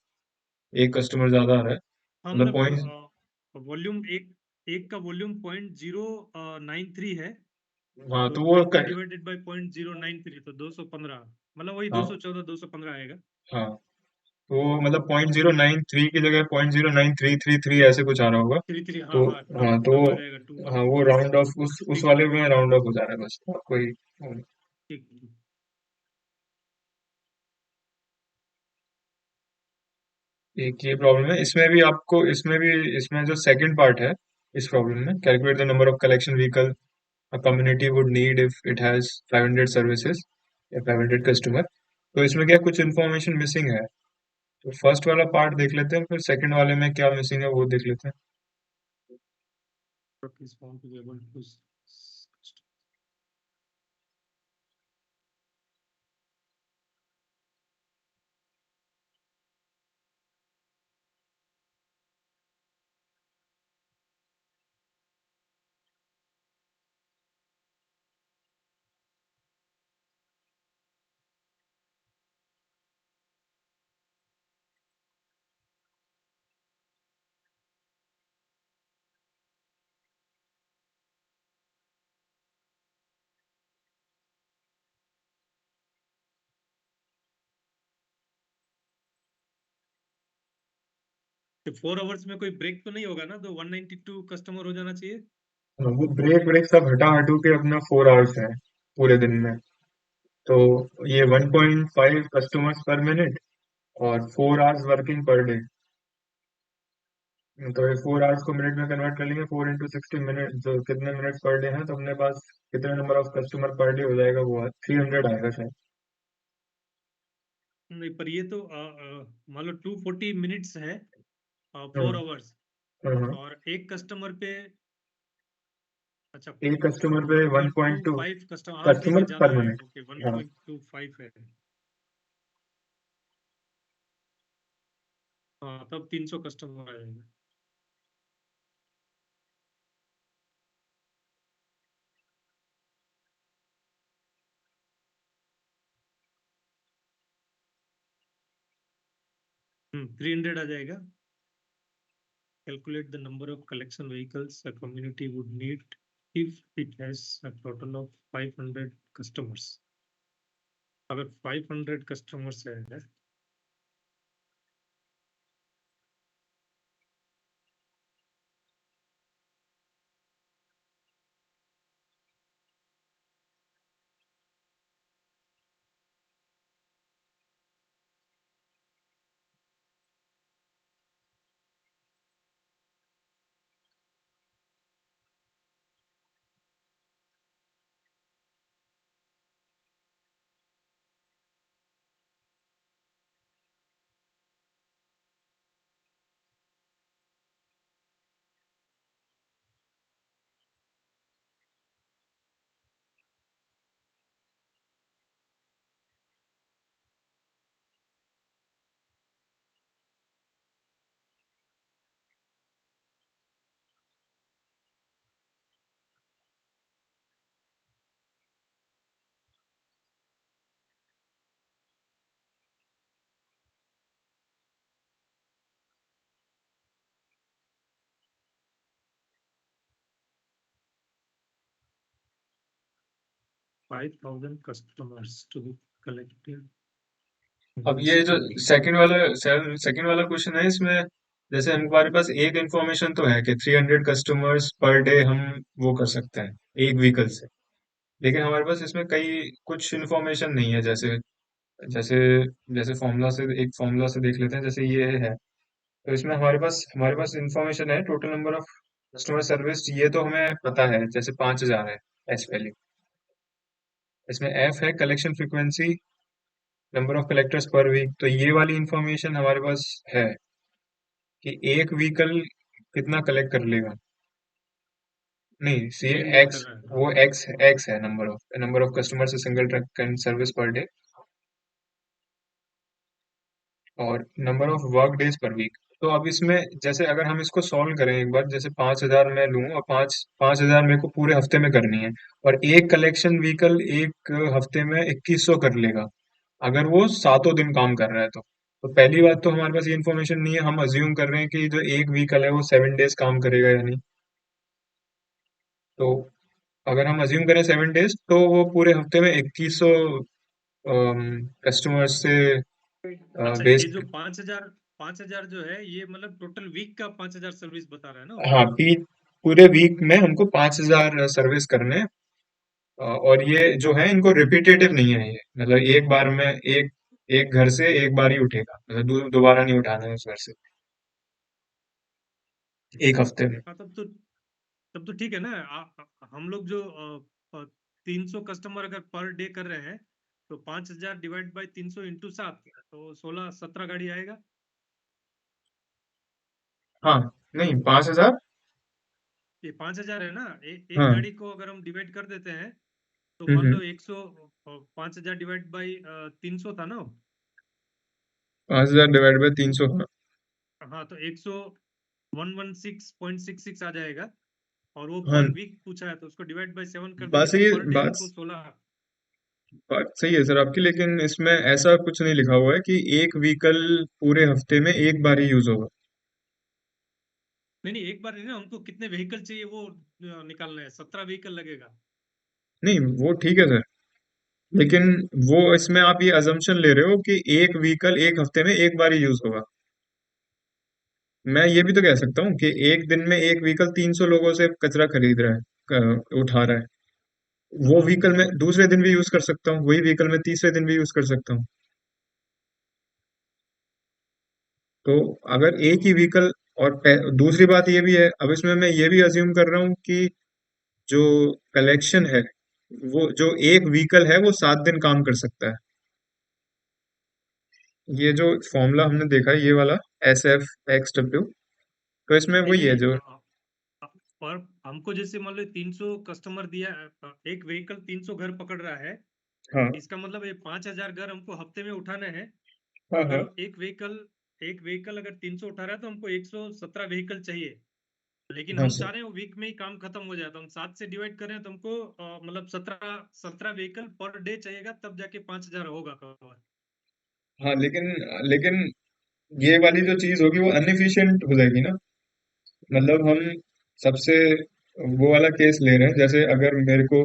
एक कस्टमर ज्यादा आ रहा है। हाँ, मतलब मतलब पॉइंट। वॉल्यूम एक का वॉल्यूम 0.093 है। हाँ तो तो वो 20 डिवाइडेड बाई 0.093, तो 215, मतलब वही हाँ 214 215 आएगा। हाँ। तो मतलब 0.093 की जगह 0.09333 ऐसे कुछ आ रहा होगा। 33, हाँ तो हाँ, हाँ तो तब आ जाएगा टू। हाँ वो राउंड ऑफ उस ठीक वाले में राउंड ऑफ हो जा रहा है बस, कोई। ठीक। एक ये प्रॉब्लम है इसमें भी आपको, इसमें जो सेकंड पार्ट है इस प्रॉब्लम में, calculate the number of collection vehicle a community would need if it has 500 services या 500 कस्टमर। तो इसमें क्या कुछ इन्फॉर्मेशन मिसिंग है, तो फर्स्ट वाला पार्ट देख लेते हैं, फिर सेकंड वाले में क्या मिसिंग है वो देख लेते हैं। Product is found to be able to तो 4 आवर्स में कोई ब्रेक तो नहीं होगा ना, तो 192 कस्टमर हो जाना चाहिए। हाँ, वो ब्रेक ब्रेक सब हटा हटू के अपना 4 आवर्स है पूरे दिन में। तो ये 1.5 कस्टमर्स पर मिनट और 4 आवर्स वर्किंग पर डे। तो ये 4 आवर्स को मिनट में कन्वर्ट कर लेंगे, 4 into 60 मिनट, जो कितने मिनट्स पर डे हैं, तो अपने पास कितने number of customer per day हो जाएगा, वो 300 आएगा शायद। नहीं, पर ये तो मान लो 240 मिनट्स है, 4 हम्म। आवर्स, हम्म। और एक कस्टमर पे, अच्छा एक कस्टमर पे 1.2 1.25 कस्टमर, हाँ ठीक है, कस्टमर ज्यादा पर है, मिनट। ओके हाँ। 1.25 है। हाँ, तब 300 कस्टमर आ जाएंगे। 300 आ जाएगा। Calculate the number of collection vehicles a community would need if it has a total of 500 customers। अगर 500 कस्टमर्स है, 5,000 customers to be collected अब ये जो basically। सेकंड वाला क्वेश्चन है इसमें, जैसे हमारे पास एक इंफॉर्मेशन तो है कि 300 कस्टमर्स पर डे हम वो कर सकते हैं एक व्हीकल से, लेकिन हमारे पास इसमें कई कुछ इंफॉर्मेशन नहीं है। जैसे जैसे जैसे फॉर्मूला से देख लेते हैं, जैसे ये है, तो इसमें हमारे पास इंफॉर्मेशन है total number of customer service, ये तो हमें पता है, जैसे 5,000 है एस वैल्यू। इसमें एफ है collection frequency, number of collectors per week, तो ये वाली इंफॉर्मेशन हमारे पास है कि एक व्हीकल कितना कलेक्ट कर लेगा। नहीं, सी 300 एक्स, है, वो हाँ। एक्स है नंबर ऑफ कस्टमर से single truck can service per day, और number of work days per week. तो अब इसमें जैसे अगर हम इसको सॉल्व करें एक बार, जैसे 5,000 मैं लूं और 5,000 मेरे को पूरे हफ्ते में करनी है, और एक कलेक्शन व्हीकल एक हफ्ते में 2,100 कर लेगा अगर वो सातों दिन काम कर रहा है। तो पहली बात तो हमारे पास ये इन्फॉर्मेशन नहीं है, हम अज्यूम कर रहे हैं कि जो एक व्हीकल है वो 7 डेज काम करेगा या नहीं। तो अगर हम अज्यूम करें 7 डेज, तो वो पूरे हफ्ते में 2,100 कस्टमर्स से अच्छा, ये जो बेस्ड। 5,000 जो है, ये मतलब टोटल वीक का 5,000 सर्विस बता रहा है ना। हाँ, पूरे वीक में हमको 5,000 सर्विस करने हैं। और ये जो है इनको रिपीटेटिव नहीं है, ये मतलब एक बार में एक एक घर से एक बार ही उठेगा, मतलब दोबारा नहीं उठाना है उस घर से एक हफ्ते में। हाँ, तब तो ठीक है ना। हम लोग जो 300 कस्टमर अगर पर डे कर रहे हैं, तो 5,000 डिवाइड बाई 300 इंटू 7, तो 16-17 गाड़ी आएगा। हाँ, नहीं 5,000। ये 5,000 है ना। एक हाँ। गाड़ी को अगर हम डिवाइड कर देते हैं, तो मान हम्म। लो 100, 5,000 डिवाइड बाई 300 था ना। 5,000 डिवाइड बाय 300। हाँ, तो 116.66 आ जाएगा। और वो हाँ, पर वीक पूछा है, तो उसको डिवाइड बाई 7 कर बात देंगे तो सही है। पर डे बात हमको 16। बात सही है सर आपकी, लेकिन इसमें ऐसा कुछ नहीं लिखा हुआ है कि एक व्हीकल पूरे हफ्ते में एक बार ही यूज होगा। नहीं नहीं, एक बार नहीं ना, हमको कितने व्हीकल चाहिए वो निकालना है। 17 व्हीकल लगेगा। नहीं, वो ठीक है सर, लेकिन वो इसमें आप ये अजम्पशन ले रहे हो कि एक व्हीकल एक हफ्ते में एक बार ही यूज होगा। मैं ये भी तो कह सकता हूँ कि एक दिन में एक व्हीकल 300 लोगों से कचरा खरीद रहा है, उठा रहा है। वो व्हीकल मैं दूसरे दिन भी यूज कर सकता हूँ, वही व्हीकल मैं तीसरे दिन भी यूज कर सकता हूँ। तो अगर एक ही तो व्हीकल, और दूसरी बात ये भी है, अब इसमें मैं ये भी अज्यूम कर रहा हूँ कि जो कलेक्शन है, वो जो एक व्हीकल है वो 7 दिन काम कर सकता है। ये जो फॉर्मूला हमने देखा है, ये वाला SFXW, तो इसमें नहीं वही है नहीं, जो। पर हमको जैसे मान लो 300 कस्टमर दिया, एक व्हीकल 300 घर पकड़ रहा है। हाँ इसका मतलब ये 5,000 घर हमको हफ्ते में उठाना है। हाँ हाँ। अगर एक व्हीकल अगर 300 उठा रहा है, तो हमको 117 व्हीकल चाहिए। लेकिन हाँ हम सर। चाह रहे हैं वो वीक में ही काम खत्म हो जाए, तो हम 7 से डिवाइड करें तो हमको मतलब 17 व्हीकल पर डे चाहिएगा, तब जाके 5,000 होगा कवर। हाँ, लेकिन लेकिन ये वाली जो चीज होगी वो अनएफिशिएंट हो जाएगी ना। मतलब हम सबसे वो वाला केस ले रहे हैं, जैसे अगर मेरे को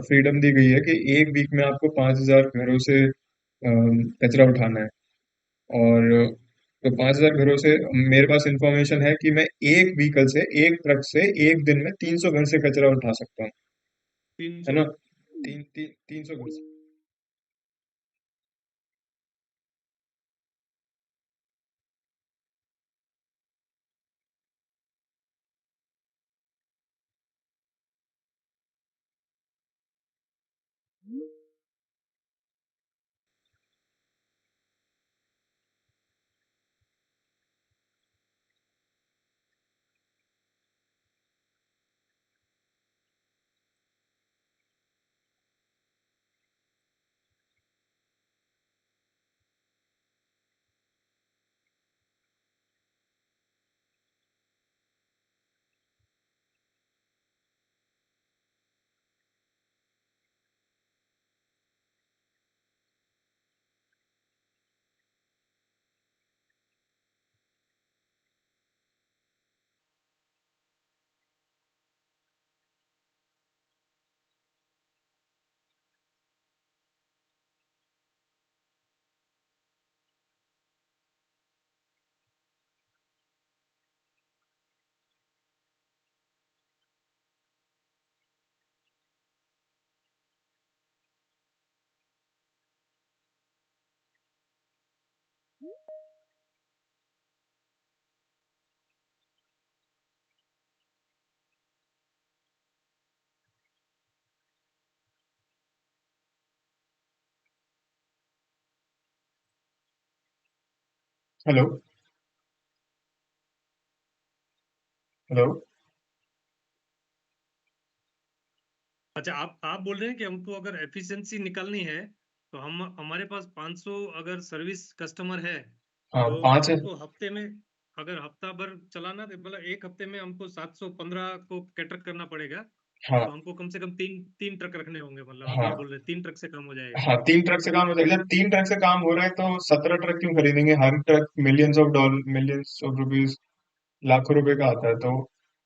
फ्रीडम दी गई है कि एक वीक में आपको 5,000 घरों से कचरा उठाना है, और तो 5,000 घरों से मेरे पास इंफॉर्मेशन है कि मैं एक व्हीकल से, एक ट्रक से एक दिन में 300 घर से कचरा उठा सकता हूँ, तीन है सौ ना। 300 घर से। हेलो। हेलो। अच्छा, आप बोल रहे हैं कि हमको अगर एफिशिएंसी निकालनी है, तो हम हमारे पास 500 अगर सर्विस कस्टमर है, हाँ तो पाँच है। हमको हफ्ते में, अगर हफ्ता भर चलाना, तो मतलब एक हफ्ते में हमको 715 को कैटर करना पड़ेगा। हाँ तो हमको कम से कम तीन तीन ट्रक रखने होंगे, मतलब आप ये हाँ बोल रहे हैं 3 ट्रक से काम हो जाएगा। हाँ, 3 ट्रक से काम हो जाएगा। जब 3 ट्रक से काम हो रहा है तो 17 ट्रक क्यों खरीदेंगे? हर ट्रक $मिलियंस, $मिलियंस, लाखों रुपए का आता है, तो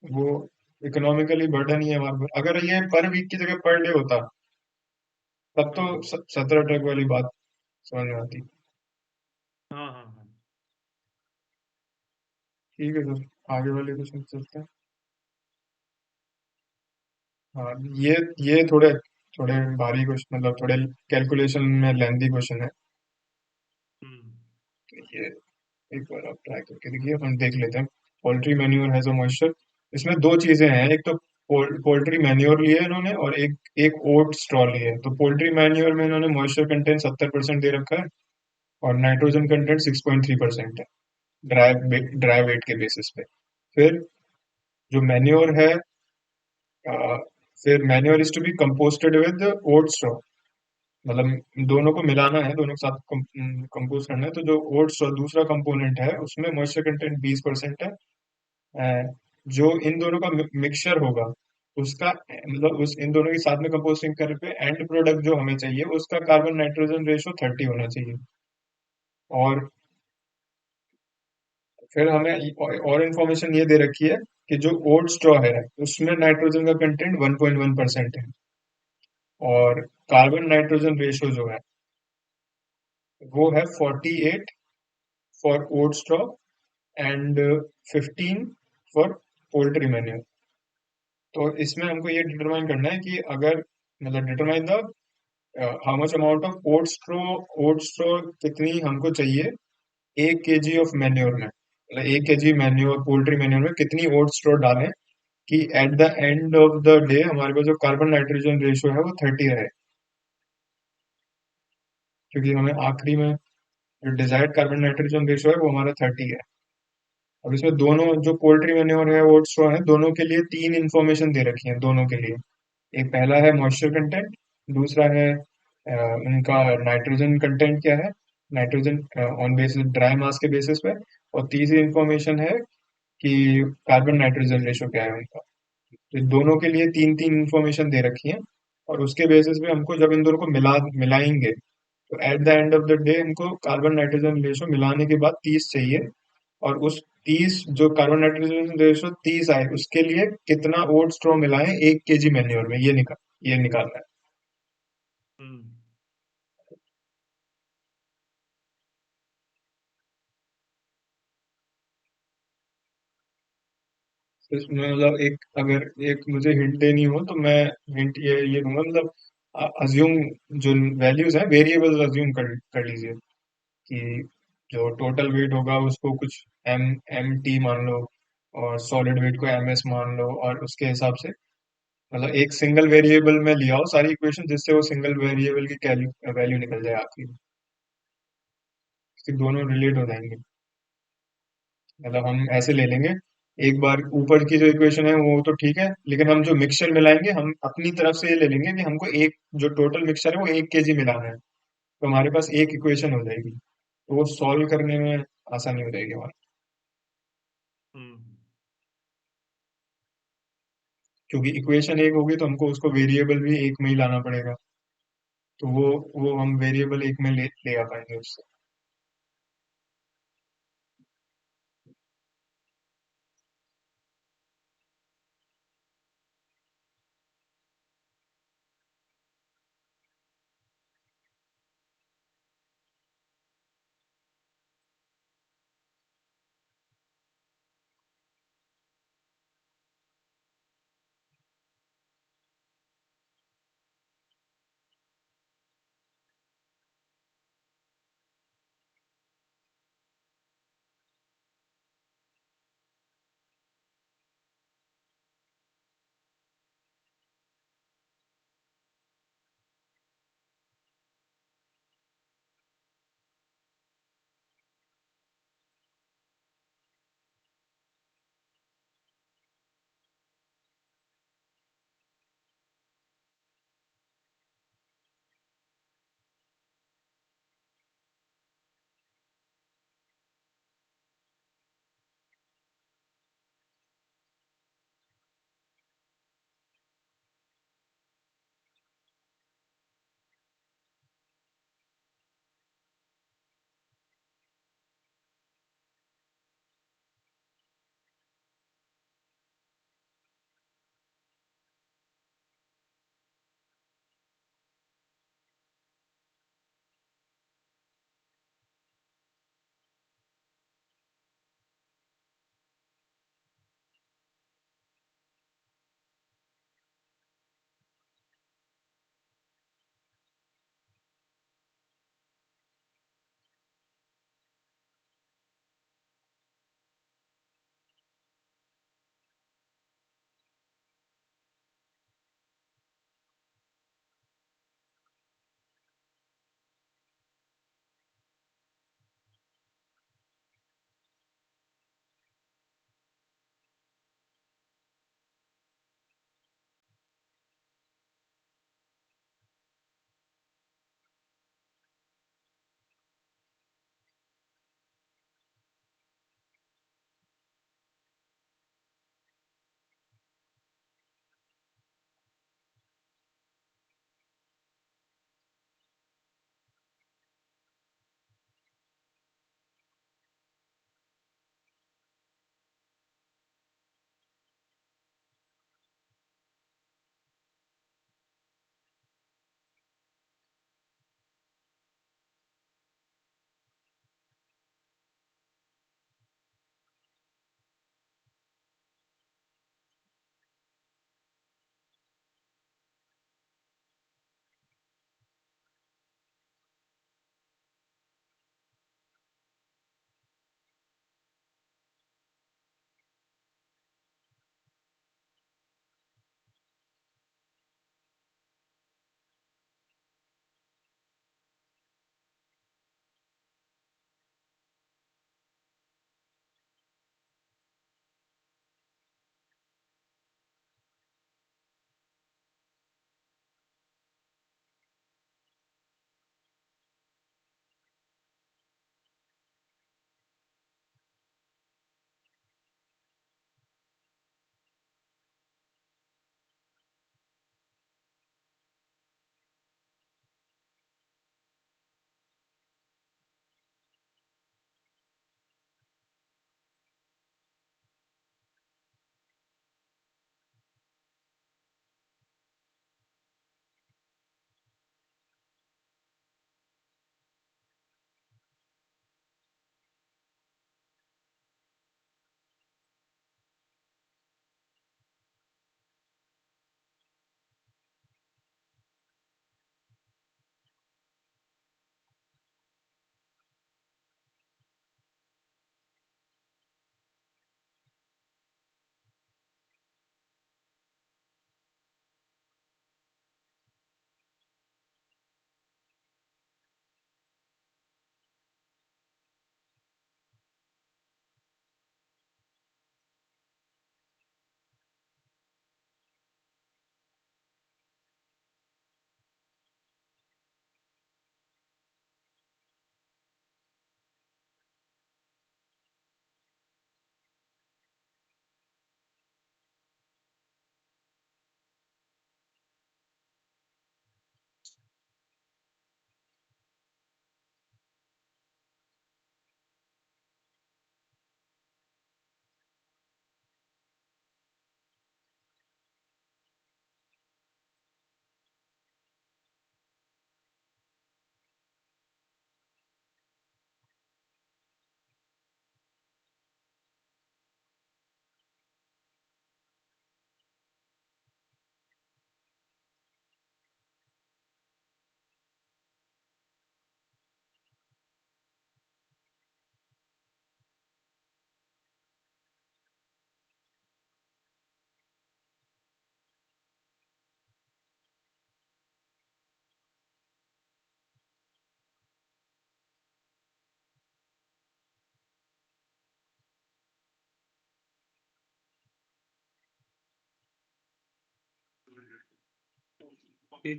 वो इकोनॉमिकली बर्डन ही है हमारे पर। अगर ये पर वीक की जगह पर डे होता, तब तो हाँ 17 ट्रक वाली बात समझ में आती। हाँ हाँ हाँ। ठीक है सर, आगे वाले क्वेश्चन चलते हैं। हाँ, ये थोड़े थोड़े भारी क्वेश्चन, मतलब थोड़े कैलकुलेशन में लेंदी क्वेश्चन है। ये एक बार आप ट्राई करके देखिए, हम देख लेते हैं। Poultry manure has a moisture. इसमें दो चीजें हैं, एक तो पोल्ट्री मैन्योर लिए इन्होंने, और एक एक ओट स्ट्रॉ लिए है। तो पोल्ट्री मैन्योर में इन्होंने मॉइस्चर कंटेंट 70% दे रखा है, और नाइट्रोजन कंटेंट 6.3% है, ड्राई वेट के बेसिस पे। फिर जो मैन्योर है, फिर manure is to be composted with oat straw. मतलब दोनों को मिलाना है, दोनों के साथ कंपोज करना है। तो जो ओट्स और दूसरा कंपोनेंट है उसमें मॉइस्चर कंटेंट 20% है। जो इन दोनों का मिक्सचर होगा उसका, मतलब उस इन दोनों के साथ में कंपोस्टिंग करने पे एंड प्रोडक्ट जो हमें चाहिए उसका कार्बन नाइट्रोजन रेशो 30 होना चाहिए। और फिर हमें और इन्फॉर्मेशन ये दे रखी है कि जो ओट स्ट्रॉ है उसमें नाइट्रोजन का कंटेंट 1.1% है, और कार्बन नाइट्रोजन रेशो जो है वो है 48 for oat straw and 15 for poultry manure. तो इसमें हमको ये डिटरमाइन करना है कि अगर, मतलब determine the how much amount of oat straw कितनी हमको चाहिए 1 kg ऑफ मैन्योर में, मतलब 1 kg मैन्योर, पोल्ट्री मैन्योर में कितनी ओट स्ट्रो डालें कि at the end of the day हमारे पास जो कार्बन नाइट्रोजन रेशियो है वो 30 रहे। क्योंकि हमें आखिरी में जो डिजायर्ड कार्बन नाइट्रोजन रेशियो है वो हमारा 30 है। अब इसमें दोनों जो पोल्ट्री मैन्योर है, ओट स्ट्रो है, दोनों के लिए तीन इंफॉर्मेशन दे रखी है दोनों के लिए। एक पहला है मॉइस्चर कंटेंट, दूसरा है उनका नाइट्रोजन कंटेंट क्या है, नाइट्रोजन ऑन बेसिस ड्राई मास के बेसिस पे, और तीसरी इंफॉर्मेशन है कि कार्बन नाइट्रोजन रेशो क्या है उनका। तो दोनों के लिए तीन तीन इंफॉर्मेशन दे रखी है, और उसके बेसिस पे हमको जब इन दोनों को मिलाएंगे तो at the end of the day हमको कार्बन नाइट्रोजन रेशो मिलाने के बाद 30 चाहिए। और उस 30 जो कार्बन नाइट्रोजन रेशो 30 आए उसके लिए कितना ओट स्ट्रॉ मिलाएं 1 kg मैन्योर में, ये निकालना है। हम्म। तो इसमें मतलब एक, अगर एक मुझे हिंट देनी हो तो मैं हिंट ये दूंगा, मतलब अज्यूम, जो वैल्यूज है वेरिएबल्स अज्यूम कर लीजिए कि जो टोटल वेट होगा उसको कुछ एम एम टी मान लो, और सॉलिड वेट को एम एस मान लो, और उसके हिसाब से मतलब एक सिंगल वेरिएबल में लिया हो सारी इक्वेशन, जिससे वो सिंगल वेरिएबल की वैल्यू निकल जाए आखिरी में, इससे दोनों रिलेट हो जाएंगे। मतलब हम ऐसे ले लेंगे, एक बार ऊपर की जो इक्वेशन है वो तो ठीक है, लेकिन हम जो मिक्सचर मिलाएंगे हम अपनी तरफ से ये ले लेंगे कि हमको एक जो टोटल मिक्सचर है वो 1 kg मिलाना है। तो हमारे पास एक इक्वेशन हो जाएगी, तो वो सॉल्व करने में आसानी हो जाएगी हमारी। हम्म। क्योंकि इक्वेशन एक होगी तो हमको उसको वेरिएबल भी एक में ही लाना पड़ेगा, तो वो हम वेरिएबल एक में ले आ पाएंगे उससे।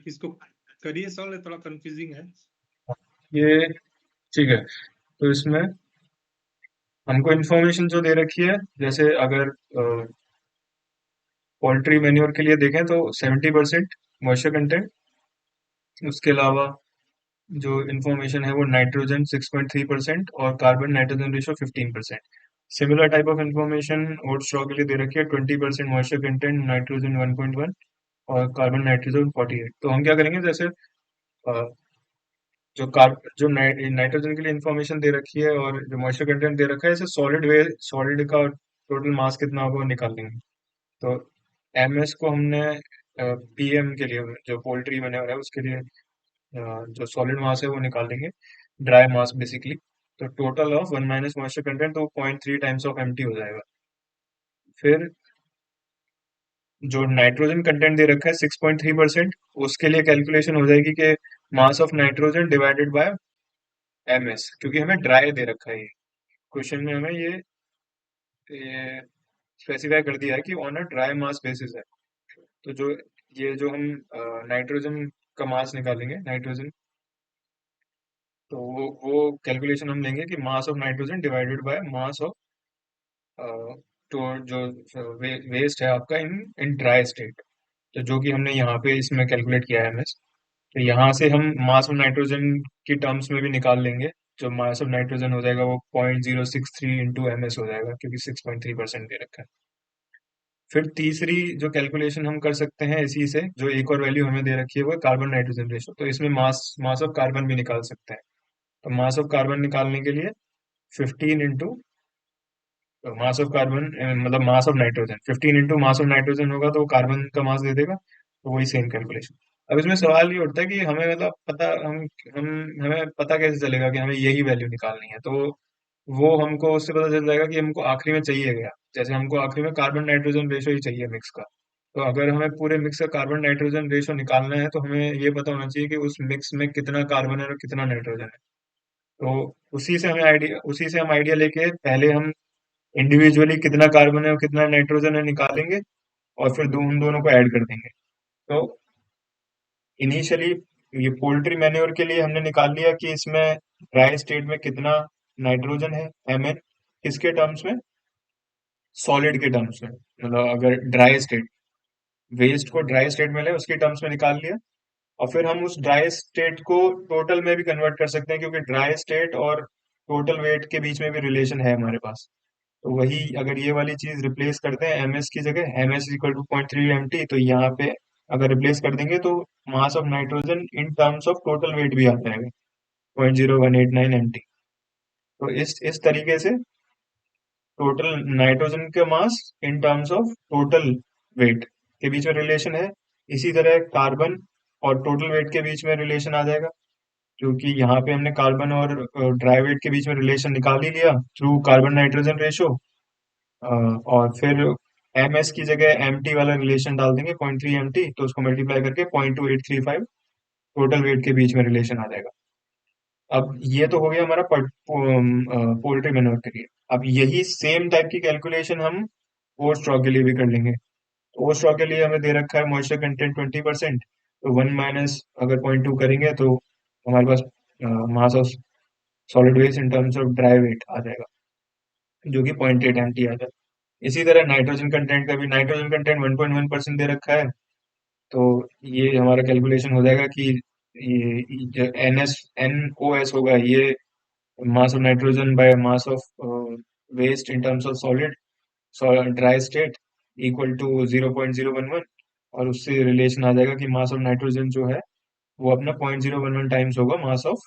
इसको करिए सॉल्व, थोड़ा कंफ्यूजिंग है। ये ठीक है। तो इसमें हमको इन्फॉर्मेशन जो दे रखी है, जैसे अगर पोल्ट्री मेन्योर के लिए देखें तो 70% मॉइस्चर कंटेंट, उसके अलावा जो इन्फॉर्मेशन है वो नाइट्रोजन 6.3% और carbon nitrogen ratio 15%। Similar type of information oat straw के लिए दे रखी है, 20% मॉइस्चर कंटेंट, नाइट्रोजन 1.1 और कार्बन नाइट्रोजन 48। तो हम क्या करेंगे, जैसे जो नाइट्रोजन के लिए इन्फॉर्मेशन दे रखी है और जो मॉइस्चर कंटेंट दे रखा है, इसे सॉलिड का टोटल मास कितना होगा वो निकाल लेंगे। तो एमएस को हमने पीएम के लिए, जो पोल्ट्री बने है उसके लिए जो सॉलिड मास है वो निकाल लेंगे, ड्राई मास बेसिकली। तो total of 1 minus moisture content, तो 0.3 टाइम्स ऑफ एमटी हो जाएगा। फिर जो नाइट्रोजन कंटेंट दे रखा है 6.3%, उसके लिए कैलकुलेशन हो जाएगी कि मास of nitrogen divided by MS, क्योंकि हमें ड्राई दे रखा है। ये क्वेश्चन में हमें ये स्पेसिफाई कर दिया है कि on a dry mass basis है। तो जो हम नाइट्रोजन का मास निकालेंगे, नाइट्रोजन, तो वो कैलकुलेशन हम लेंगे कि मास of nitrogen divided by mass of तो जो वेस्ट है आपका इन इन ड्राई स्टेट, तो जो कि हमने यहाँ पे इसमें कैलकुलेट किया है एमएस। तो यहाँ से हम मास ऑफ नाइट्रोजन की टर्म्स में भी निकाल लेंगे। जो मास ऑफ नाइट्रोजन हो जाएगा वो 0.063 इंटू एम एस हो जाएगा, क्योंकि 6.3% दे रखा है। फिर तीसरी जो कैलकुलेशन हम कर सकते हैं इसी से, जो एक और वैल्यू हमें दे रखी है, वो कार्बन नाइट्रोजन रेशो। तो इसमें मास मास ऑफ कार्बन भी निकाल सकते हैं। तो मास ऑफ कार्बन निकालने के लिए 15 इंटू मास ऑफ कार्बन, मतलब मास of nitrogen 15 into mass of nitrogen होगा, तो वो कार्बन का मास दे देगा। तो वही सेम कैलकुलेशन। अब इसमें सवाल ये उठता है कि हमें मतलब पता हम हमें पता कैसे चलेगा कि हमें यही वैल्यू निकालनी है। तो वो हमको उससे पता चल जाएगा कि हमको आखिरी में चाहिए क्या। जैसे हमको आखिरी में कार्बन नाइट्रोजन रेशो ही चाहिए मिक्स का। तो अगर हमें पूरे मिक्स का कार्बन नाइट्रोजन रेशो निकालना है, तो हमें ये पता होना चाहिए कि उस मिक्स में कितना कार्बन है और कितना नाइट्रोजन है। तो उसी से हम आइडिया लेके पहले हम इंडिविजुअली कितना कार्बन है और कितना नाइट्रोजन है निकालेंगे, और फिर उन दोनों को ऐड कर देंगे। तो इनिशियली ये पोल्ट्री मैन्योर के लिए हमने निकाल लिया कि इसमें ड्राई स्टेट में कितना नाइट्रोजन है, एमएन, किसके टर्म्स में, सॉलिड के टर्म्स में। मतलब अगर ड्राई स्टेट, वेस्ट को ड्राई स्टेट में ले उसके टर्म्स में निकाल लिया। और फिर हम उस ड्राई स्टेट को टोटल में भी कन्वर्ट कर सकते हैं, क्योंकि ड्राई स्टेट और टोटल वेट के बीच में भी रिलेशन है हमारे पास। तो वही अगर ये वाली चीज रिप्लेस करते हैं एमएस की जगह, एमएस इक्वल टू 0.3 एमटी, तो यहाँ पे अगर रिप्लेस कर देंगे तो mass of nitrogen in terms of total wait भी आ जाएगा, 0.0189 एमटी। तो इस तरीके से टोटल नाइट्रोजन के mass in terms of total weight के बीच में रिलेशन है। इसी तरह कार्बन और टोटल वेट के बीच में रिलेशन आ जाएगा, क्योंकि यहाँ पे हमने कार्बन और ड्राई वेट के बीच में रिलेशन निकाल ही लिया थ्रू कार्बन नाइट्रोजन रेशो। और फिर एम एस की जगह एम टी वाला रिलेशन डाल देंगे, 0.3 एम टी, तो उसको मल्टीप्लाई करके 0.2835 टोटल वेट के बीच में रिलेशन आ जाएगा। अब ये तो हो गया हमारा पोल्ट्री मैन्योर के लिए। अब यही सेम टाइप की कैलकुलेशन हम ओट्स स्ट्रॉ के लिए भी कर लेंगे। तो ओट्स स्ट्रॉ के लिए हमें दे रखा है मॉइस्चर कंटेंट 20%, तो 1 माइनस अगर 0.2 करेंगे तो हमारे पास mass of solid waste in terms of dry weight आ जाएगा, जो कि 0.8 एम टी आ जाएगा। इसी तरह नाइट्रोजन कंटेंट का भी, नाइट्रोजन कंटेंट 1.1% दे रखा है। तो ये हमारा कैलकुलेशन हो जाएगा कि ये जो N S N O S होगा, ये mass of nitrogen by mass of waste in terms of solid dry state equal to 0.011। और उससे रिलेशन आ जाएगा कि मास ऑफ नाइट्रोजन जो है वो अपना 0.011 टाइम्स होगा mass of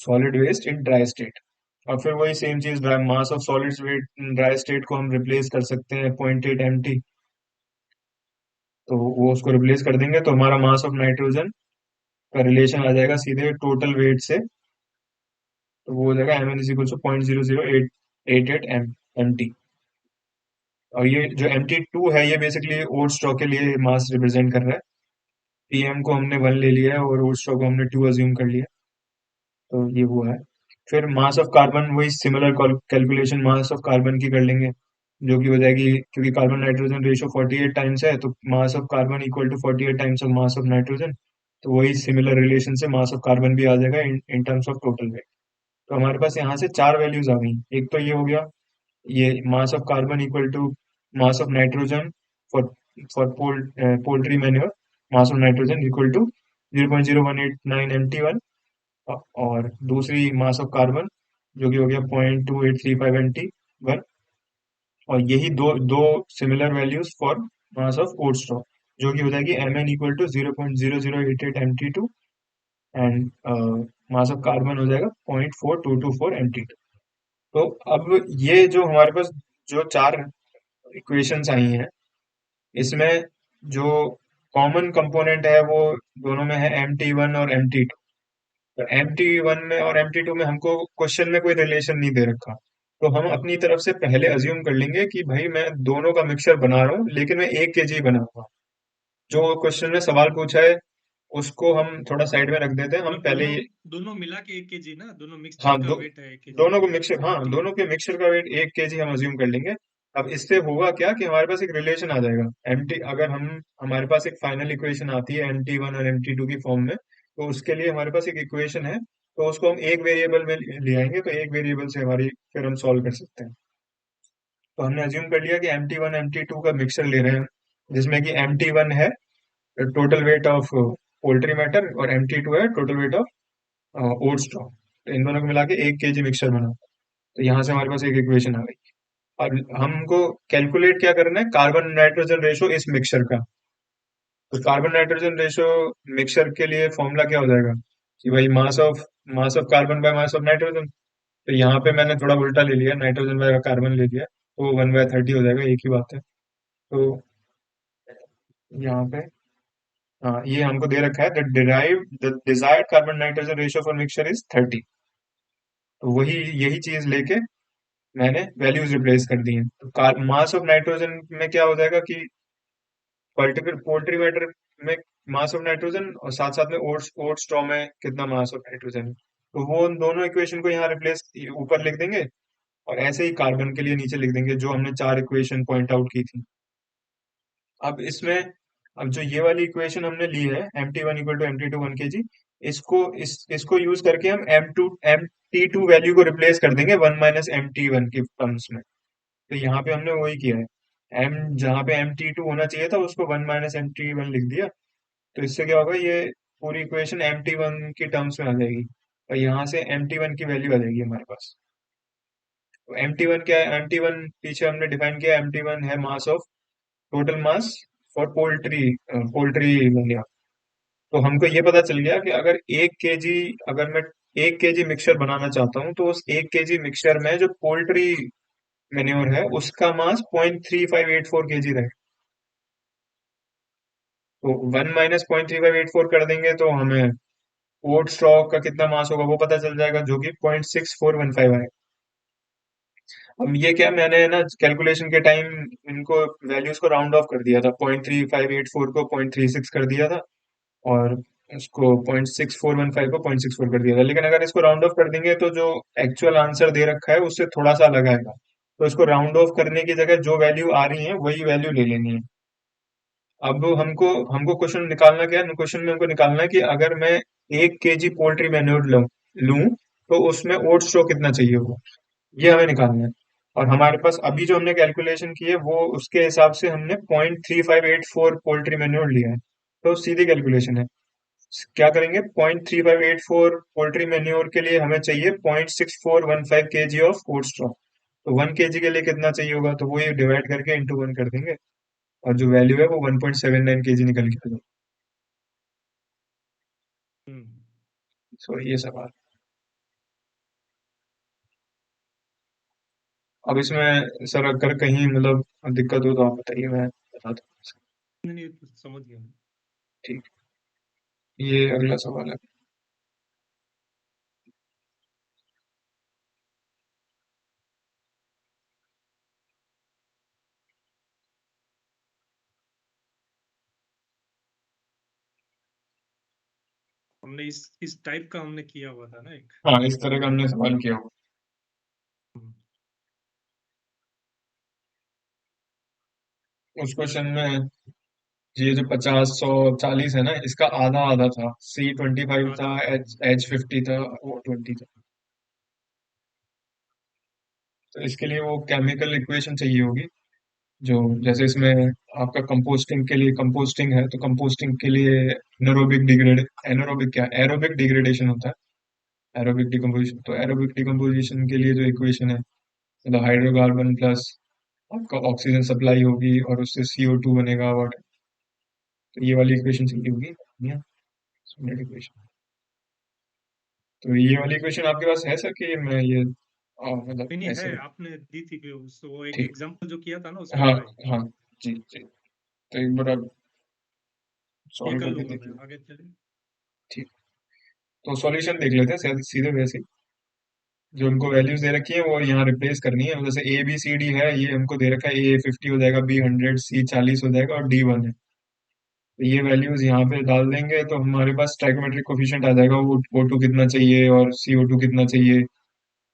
solid waste in dry state. और फिर वही सेम चीज, dry mass of solid weight dry state को हम रिप्लेस कर सकते हैं 0.8 एम टी। तो वो उसको रिप्लेस कर देंगे तो हमारा मास ऑफ नाइट्रोजन का रिलेशन आ जाएगा सीधे टोटल वेट से। तो वो हो जाएगा M N is equal to 0.00888 M T. और ये जो एम टी टू है, ये बेसिकली ओट स्ट्रॉ के लिए मास रिप्रेजेंट कर रहा है। पीएम को हमने 1 ले लिया है और ओट स्ट्रॉ को हमने 2 अज्यूम कर लिया। तो ये वो है। फिर मास ऑफ कार्बन, वही similar calculation mass of carbon की कर लेंगे, जो कि हो जाएगी, क्योंकि कार्बन नाइट्रोजन रेशो 48 टाइम्स है, तो mass of carbon equal to 48 times of mass of nitrogen. तो वही सिमिलर रिलेशन से मास ऑफ कार्बन भी आ जाएगा इन टर्म्स ऑफ टोटल वेट। तो हमारे पास यहाँ से चार वैल्यूज आ गई। एक तो ये हो गया, ये mass of carbon equal to mass of nitrogen for for poultry manure, mass of nitrogen equal to 0.0189 MT1। और दूसरी मास ऑफ कार्बन जो कि हो गया 0.2835 MT1। और यही दो दो similar values for mass of oat straw, जो कि हो जाएगी Mn equal to 0.0088 MT2। And mass of carbon हो जाएगा 0.4224 MT2। तो अब ये जो हमारे पास जो चार इक्वेशंस आई हैं, इसमें जो कॉमन कंपोनेंट है वो दोनों में है MT1 और MT2। तो MT1 में और MT2 में हमको क्वेश्चन में कोई रिलेशन नहीं दे रखा, तो हम अपनी तरफ से पहले अज्यूम कर लेंगे कि भाई मैं दोनों का मिक्सचर बना रहा हूँ, लेकिन मैं 1 kg ही बनाऊंगा। जो क्वेश्चन में सवाल पूछा है उसको हम थोड़ा साइड में रख देते हैं, हम मतलब पहले दोनों ये। दोनों मिला के 1 kg ना, दोनों हाँ, मिक्सचर का वेट है 1 kg। दोनों को मिक्सर, हाँ, ठीक है। दोनों के मिक्सचर का वेट 1 kg हम अज्यूम कर लेंगे। अब इससे होगा क्या कि हमारे पास एक रिलेशन आ जाएगा। एमटी अगर हम हमारे पास एक फाइनल इक्वेशन आती है MT1 और MT2 की फॉर्म में, तो उसके लिए हमारे पास एक इक्वेशन है, तो उसको हम एक वेरिएबल में ले आएंगे, तो एक वेरिएबल से हमारी फिर हम सॉल्व कर सकते हैं। तो हमने अज्यूम कर लिया कि MT1 MT2 का मिक्सचर ले रहे हैं, जिसमें कि MT1 है total weight of poultry matter और MT2 है total weight of oat straw. तो इन दोनों को मिला के 1 kg मिक्सचर बना। तो यहाँ से हमारे पास एक इक्वेशन आ गई। और हमको कैलकुलेट क्या करना है, कार्बन नाइट्रोजन रेशो इस मिक्सचर का। तो कार्बन नाइट्रोजन रेशो मिक्सचर के लिए फॉर्मूला क्या हो जाएगा कि भाई मास of carbon bye mass of nitrogen. तो यहाँ पे मैंने थोड़ा उल्टा ले लिया, नाइट्रोजन बाय कार्बन ले लिया, तो 1/30 हो जाएगा, एक ही बात है। तो यहाँ पे, हाँ, ये हमको दे रखा है the desired carbon nitrogen ratio for mixture is 30। तो वही यही चीज लेके मैंने वैल्यूज रिप्लेस कर दी हैं। तो मास ऑफ नाइट्रोजन में क्या हो जाएगा कि पर्टिकुलर पोल्ट्री मैटर में मास ऑफ नाइट्रोजन, और साथ साथ में ओट स्ट्रॉ में कितना मास ऑफ नाइट्रोजन है, तो वो उन दोनों इक्वेशन को यहाँ रिप्लेस ऊपर लिख देंगे, और ऐसे ही कार्बन के लिए नीचे लिख देंगे जो हमने चार इक्वेशन पॉइंट आउट की थी। अब इसमें, अब जो ये वाली इक्वेशन हमने ली है MT1 equal to MT2 1 kg, इसको यूज करके हम MT2 वैल्यू को रिप्लेस कर देंगे 1 - MT1 के टर्म्स में। तो यहाँ पे हमने वही किया है, एम जहाँ पे MT2 होना चाहिए था उसको 1 - MT1 लिख दिया। तो इससे क्या होगा, ये पूरी इक्वेशन MT1 की टर्म्स में आ जाएगी, और यहाँ से MT1 की वैल्यू आ जाएगी हमारे पास। तो MT1 क्या है, MT1 पीछे हमने डिफाइन किया, MT1 है mass of total mass for poultry वगैरह। तो हमको ये पता चल गया कि अगर मैं 1 kg मिक्सचर बनाना चाहता हूँ, तो उस 1 kg मिक्सचर में जो पोल्ट्री मेन्योर है उसका मास 0.3584 kg रहेगा। तो 1 - 0.3584 कर देंगे तो हमें ओट स्ट्रॉ का कितना मास होगा वो पता चल जाएगा, जो कि 0.6415 है। अब ये क्या, मैंने ना कैलकुलेशन के टाइम इनको वैल्यूज को राउंड ऑफ कर दिया था, 0.3584 को 0.36 कर दिया था, और इसको 0.6415 को 0.64 कर दिया था। लेकिन अगर इसको राउंड ऑफ कर देंगे तो जो एक्चुअल आंसर दे रखा है उससे थोड़ा सा अलग आएगा। तो इसको राउंड ऑफ करने की जगह जो वैल्यू आ रही है वही वैल्यू ले लेनी है। अब हमको हमको क्वेश्चन निकालना क्या है, क्वेश्चन में हमको निकालना है कि अगर मैं 1 kg पोल्ट्री मैन्योर लूं तो उसमें ओट स्ट्रो कितना चाहिए होगा, ये हमें निकालना है। और हमारे पास अभी जो हमने कैलकुलेशन की है वो उसके हिसाब से हमने 0.3584 पोल्ट्री मैन्योर लिया है, तो सीधी कैलकुलेशन है। क्या करेंगे, 0.3584 पोल्ट्री मैन्योर के लिए हमें चाहिए 0.6415 kg ऑफ ओट स्ट्रॉ। तो 1 kg के लिए कितना चाहिए होगा, तो वो ये डिवाइड करके इंटू 1 कर देंगे, और जो वैल्यू है वो 1.79 kg निकल के आ जाएगी। हम्म। सो ये सवाल। अब इसमें सर अगर कहीं मतलब दिक्कत हो तो आप बताइए, मैं बता दूँ। नहीं नहीं, तो समझ गया मैं। ठीक, ये अगला सवाल है। हमने इस टाइप का हमने किया हुआ था ना एक। हाँ, इस तरह का हमने सवाल किया हुआ। हम्म। उस क्वेश्चन में ये जो 50 100 40 है ना, इसका आधा आधा था। C25 आधा था, आधा। H50 था, O20 था। तो इसके लिए वो केमिकल इक्वेशन चाहिए होगी, जो जैसे इसमें आपका कंपोस्टिंग के लिए, कंपोस्टिंग है तो कंपोस्टिंग के लिए एनारोबिक क्या, एरोबिक डिग्रेडेशन होता है, एरोबिक डिकम्पोजिशन। तो एरोबिक डिकम्पोजिशन के लिए जो इक्वेशन है, मतलब हाइड्रोकार्बन प्लस आपका ऑक्सीजन सप्लाई होगी और उससे CO2 बनेगा, वाटर। तो ये वाली इक्वेशन चाहिए होगी या स्टैंडर्ड इक्वेशन। तो ये वाली इक्वेशन आपके पास है सर, कि मैं ये मतलब नहीं नहीं ऐसे। है, आपने दी थी कि वो एक ठीक। एग्जाम्पल जो किया था ना उसमें हाँ। तो है। हाँ। जी जी। तो एक बार आप ये सॉल्व कर करके लूंगा मैं, देखिए। आगे चलिए। ठीक। तो सॉल्यूशन देख लेते हैं सीधे वैसे ही। जो हमको वैल्यूज दे रखी है वो यहाँ रिप्लेस करनी है। जैसे A B C D है, ये हमको दे रखा है, A50 हो जाएगा, B100, C40 हो जाएगा और D1 है। तो ये वैल्यूज यहाँ पे डाल देंगे तो हमारे पास स्टोइकोमेट्रिक कोफिशिएंट आ जाएगा। वो O2 कितना चाहिए और CO2 कितना चाहिए,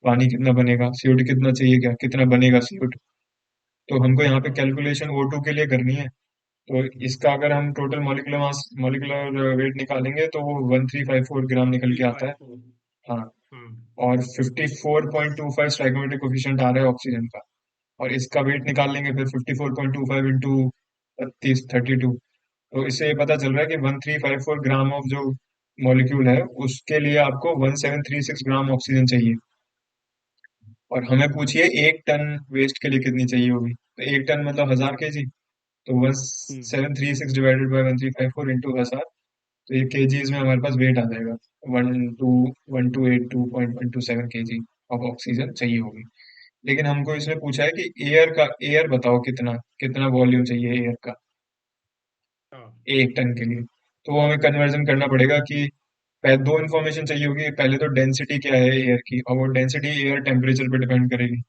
पानी कितना बनेगा, CO2 कितना चाहिए, क्या कितना बनेगा CO2। तो हमको यहाँ पे हाँ कैलकुलेशन O2 के लिए करनी है। तो इसका अगर हम total molecular mass, molecular weight निकालेंगे तो वो 1354 ग्राम निकल थ्री के आता फाइव है। फोर हाँ। हम्म। और 54.25 स्टोइकोमेट्रिक कोफिशिएंट आ रहा है ऑक्सीजन का। और इसका वेट निकाल लेंगे फिर 54.25 इंटू 32। तो इससे ये पता चल रहा है कि 1354 ग्राम ऑफ जो मॉलिक्यूल है, उसके लिए आपको 1736 ग्राम ऑक्सीजन चाहिए। और हमें पूछिए 1 टन वेस्ट के लिए कितनी चाहिए होगी। तो 1 टन मतलब 1000 kg। तो one hmm. 736 divided by 1354 into 1000। तो ये केजीज में हमारे पास वेट आ जाएगा। 1282.127 kg ऑफ ऑक्सीजन चाहिए होगी। लेकिन हमको इसमें पूछा है कि एयर बताओ कितना, कितना वॉल्यूम चाहिए एयर का हाँ 1 टन के लिए। तो वो हमें कन्वर्जन करना पड़ेगा कि पहले दो इन्फॉर्मेशन चाहिए होगी। पहले तो डेंसिटी क्या है एयर की, और वो डेंसिटी एयर टेम्परेचर पे डिपेंड करेगी।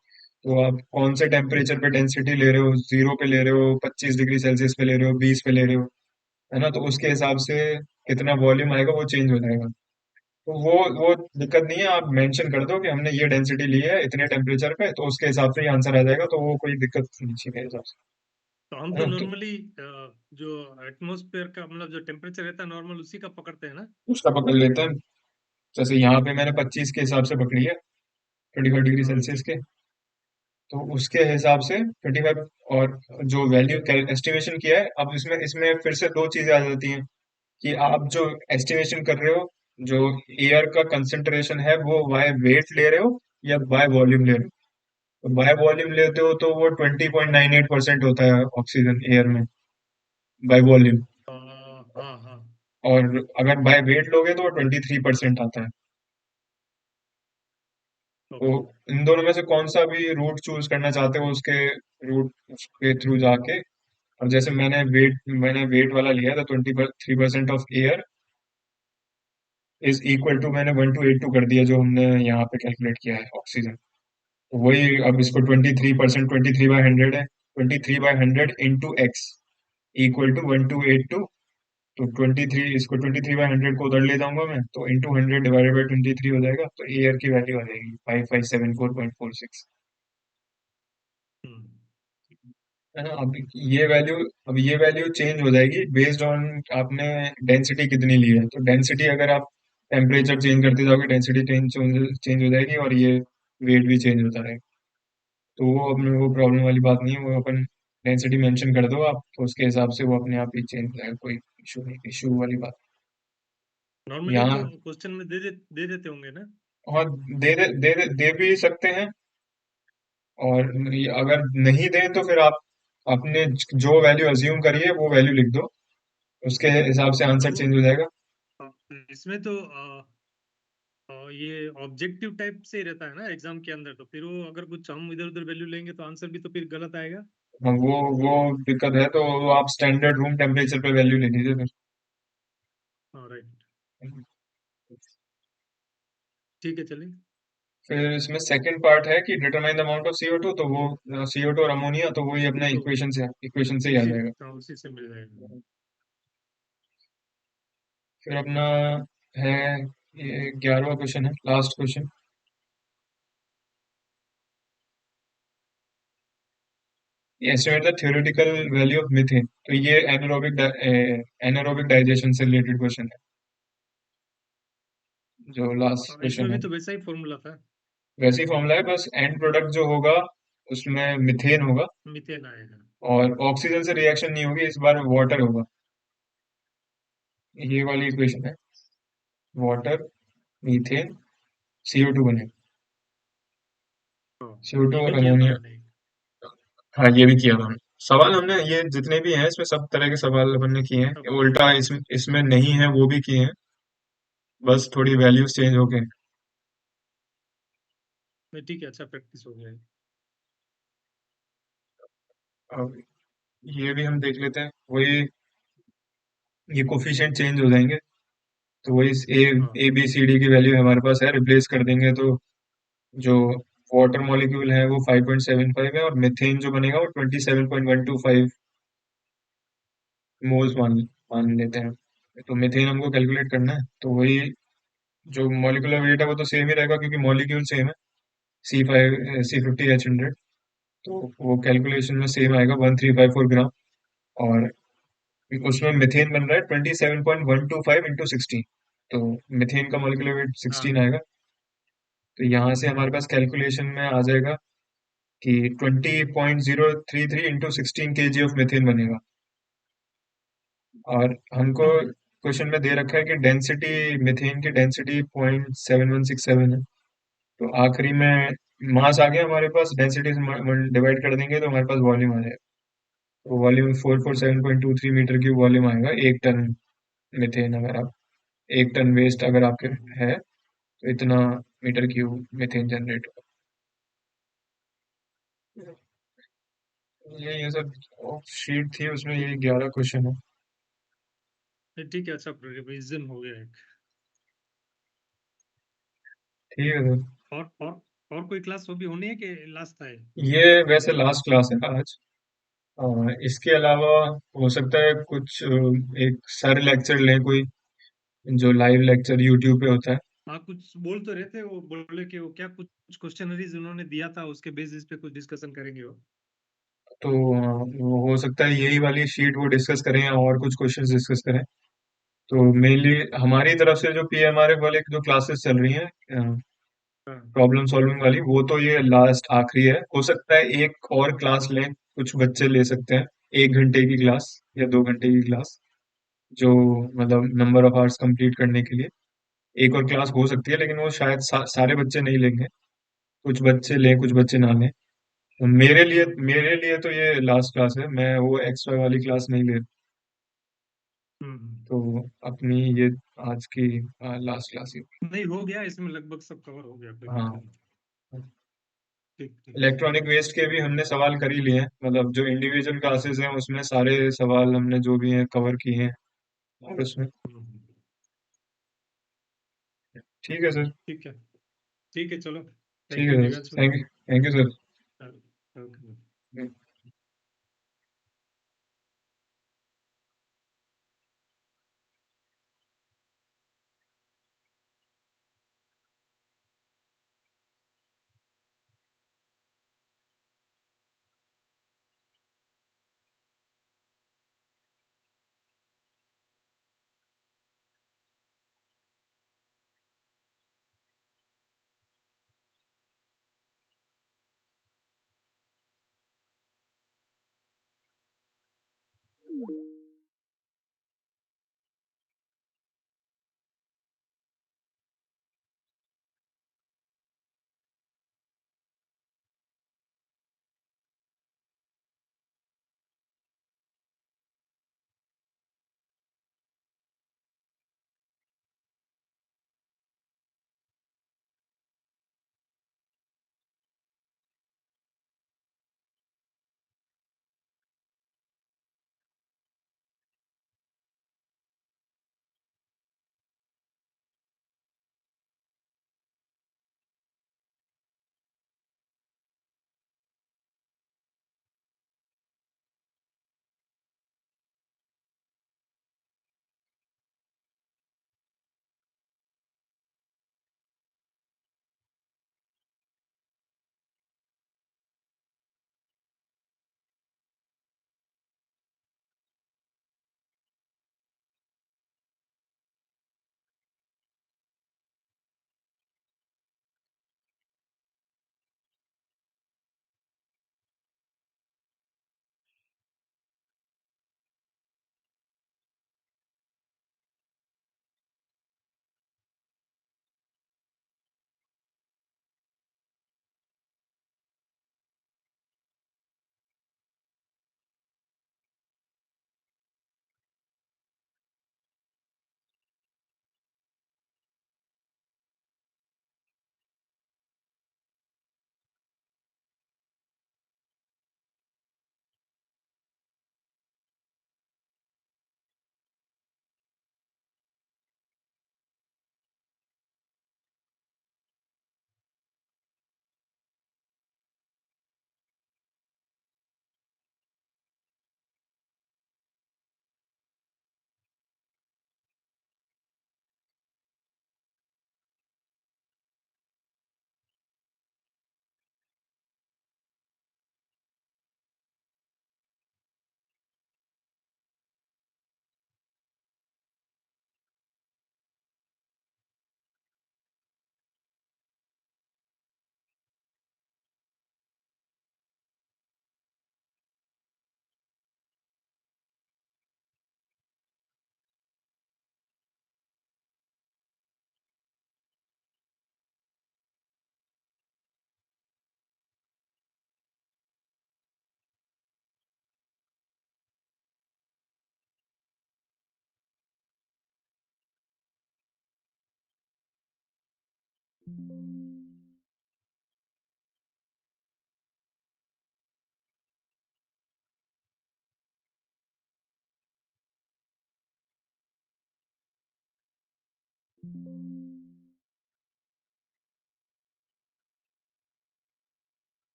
तो आप कौन से टेम्परेचर पे डेंसिटी ले रहे हो, 0 पे ले रहे हो, 25 डिग्री सेल्सियस पे ले रहे हो, 20 पे ले रहे हो, है ना। तो उसके हिसाब से कितना वॉल्यूम आएगा वो चेंज हो जाएगा। तो वो दिक्कत नहीं है, आप मेंशन कर दो कि हमने ये डेंसिटी ली है इतने टेम्परेचर पे, तो उसके हिसाब से ही आंसर आ जाएगा। तो वो कोई दिक्कत नहीं चाहिए मेरे हिसाब से, तो हम है तो ना। तो नॉर्मली जो एटमॉस्फेयर का मतलब जो टेम्परेचर रहता है नॉर्मल उसी का पकड़ते हैं ना। उसका पकड़ लेते हैं। जैसे यहाँ पे मैंने 25 के हिसाब से पकड़ी है, 25 डिग्री हाँ सेल्सियस के। तो उसके हिसाब से 25। और जो वैल्यू एस्टिमेशन किया है, अब इसमें इसमें फिर से दो चीजें आ जाती हैं कि आप जो एस्टिमेशन कर रहे हो, जो एयर का कंसंट्रेशन है, वो बाय वेट ले रहे हो या बाय वॉल्यूम ले रहे हो। तो बाय वॉल्यूम लेते हो तो वो 20.98% होता है ऑक्सीजन एयर में, बाय वॉल्यूम। हाँ हाँ। और अगर बाय वेट लोगे तो वो 23% आता है। तो ओके। इन दोनों में से कौन सा भी रूट चूज करना चाहते हो, उसके रूट के थ्रू जाके। और जैसे मैंने वेट वाला लिया था, 23% of air is equal to, मैंने 1282 कर दिया जो हमने यहाँ पे कैलकुलेट किया है ऑक्सीजन। तो वही, अब इसको 23%, 23/100 है, 23/100 इंटू एक्स इक्वल टू 1282। तो 23, इसको 23/100 को उधर ले जाऊंगा मैं, तो इंटू 100 डिवाइडेड बाई 23 हो जाएगा। तो एयर की वैल्यू आ जाएगी 5574.46, हम्म। है ना। अब ये वैल्यू चेंज हो जाएगी बेस्ड ऑन आपने डेंसिटी कितनी ली है। तो डेंसिटी अगर आप टेम्परेचर चेंज करते जाओगे, डेंसिटी चेंज चेंज हो जाएगी और ये वेट भी चेंज होता रहेगा। तो वो अपने वो प्रॉब्लम वाली बात नहीं है, वो अपन डेंसिटी मेंशन कर दो आप, तो उसके हिसाब से वो अपने आप ही चेंज हो जाएगा। कोई इशू नहीं, इशू वाली बात नॉर्मली तो यहाँ। क्वेश्चन में दे देते होंगे ना। और दे भी सकते हैं। और अगर नहीं दें तो फिर आप अपने जो वैल्यू अज्यूम करिए वो वैल्यू लिख दो, उसके हिसाब से तो आंसर चेंज हो जाएगा। इसमें तो ये ऑब्जेक्टिव टाइप से ही रहता है ना एग्जाम के अंदर, तो फिर वो अगर कुछ हम इधर उधर वैल्यू लेंगे तो आंसर भी तो फिर गलत आएगा। हाँ, वो दिक्कत है। तो वो आप स्टैंडर्ड रूम टेम्परेचर पे वैल्यू ले लीजिए फिर। हाँ राइट। ठीक है चलिए। फिर इसमें सेकंड पार्ट है कि determine the amount of CO2। तो वो CO2 और अमोनिया, तो वही ये अपना तो इक्वेशन से ही आ उसी जाएगा। उसी से मिल जाएगा। फिर अपना है, ये 11वां क्वेश्चन है, last question. Estimate the theoretical value of methane. तो ये एनारोबिक डाइजेशन से रिलेटेड क्वेश्चन है, जो लास्ट इसमें क्वेश्चन भी है। तो वैसा ही फॉर्मूला था। वैसे ही फॉर्मूला है, बस एंड प्रोडक्ट जो होगा उसमें मिथेन होगा, मीथेन आएगा। और ऑक्सीजन से रिएक्शन नहीं होगी, इस बार वाटर होगा। ये वाली इक्वेशन है, वाटर, मीथेन, CO2 बने, हाँ, ये CO2 भी और किया था अमोनिया। मैंने। हाँ, ये भी किया था हमने। सवाल हमने ये जितने भी हैं इसमें सब तरह के सवाल अपन ने किए सब हैं, किया उल्टा था। इसमें नहीं है वो भी किए हैं, बस थोड़ी वैल्यूज चेंज हो गए। नहीं ठीक है, अच्छा प्रैक्टिस हो गया है। अब ये भी हम देख लेते हैं, वही ये कोफिशिएंट चेंज हो जाएंगे, तो वही हाँ। A B C D की वैल्यू हमारे पास है, रिप्लेस कर देंगे तो जो वाटर मॉलिक्यूल है वो 5.75 है, और मीथेन जो बनेगा वो 27.125 मोल्स मान लेते हैं। तो मीथेन हमको कैलकुलेट करना है, तो वही जो मॉलिक्यूलर वेट है वो तो सेम ही रहेगा क्योंकि मॉलिक्यूल सेम है, C50H100। तो वो कैलकुलेशन में सेम आएगा, 1354 ग्राम। और उसमें मीथेन बन रहा है 27.125 × 16। तो मीथेन का मॉलिक्यूलर वेट हाँ। 16 आएगा। तो यहाँ से हमारे पास कैलकुलेशन में आ जाएगा कि 20.033 × 16 kg ऑफ मीथेन बनेगा। और हमको हम्म। क्वेश्चन में दे रखा है कि डेंसिटी, मीथेन की डेंसिटी 0.7167 है। तो आखिरी में मास आ गया हमारे पास, डेंसिटी से डिवाइड कर देंगे तो हमारे पास वॉल्यूम आ जाएगा। तो वॉल्यूम 447.23 मीटर क्यूब वॉल्यूम आएगा 1 टन मीथेन। अगर आप 1 टन वेस्ट अगर आपके हम्म। है तो इतना मीटर क्यूब मीथेन जनरेट होगा। ये सब शीट थी, उसमें ये 11 क्वेश्चन है। नहीं ठीक है, अच्छा रिविजन हो गया एक। ठीक है सर। और कोई क्लास वो भी होनी है कि लास्ट था ये? ये वैसे लास्ट क्लास है आज। इसके अलावा हो सकता है कुछ एक सर लेक्चर लें कोई, जो लाइव लेक्चर यूट्यूब पे होता है। हाँ, कुछ बोल तो रहे थे, वो बोले कि वो क्या कुछ क्वेश्चनरीज उन्होंने दिया था, उसके बेसिस पे कुछ डिस्कशन करेंगे वो। तो वो हो सकता है यही वाली शीट वो डिस्कस करें या और कुछ क्वेश्चंस डिस्कस करें। तो मेनली हमारी तरफ से जो PMRF वाले जो क्लासेस चल रही हैं, हाँ। प्रॉब्लम सॉल्विंग वाली, वो तो ये लास्ट आखिरी है। हो सकता है एक और क्लास लें, कुछ बच्चे ले सकते हैं, 1 घंटे की क्लास या 2 घंटे की क्लास, जो मतलब नंबर ऑफ आवर्स कंप्लीट करने के लिए एक और क्लास हो सकती है, लेकिन वो शायद सारे बच्चे नहीं लेंगे, कुछ बच्चे लें कुछ बच्चे ना लें। तो मेरे लिए तो ये लास्ट क्लास है, मैं वो एक्स्ट्रा वाली क्लास नहीं ले। हम्म। तो अपनी ये आज की लास्ट क्लास ही। नहीं, हो गया इसमें लगभग सब कवर हो गया, कोई हाँ, मतलब नहीं। ठीक ठीक। इलेक्ट्रॉनिक वेस्ट के भी हमने सवाल कर ही लिए हैं, मतलब जो इंडिविजुअल क्लासेस हैं उसमें सारे सवाल हमने जो भी हैं कवर किए हैं। और उसमें हम्म। ठीक है सर। ठीक है। ठीक है, चलो। ठीक थैंक यू है sir, Divyanshu. Thank you sir. Okay.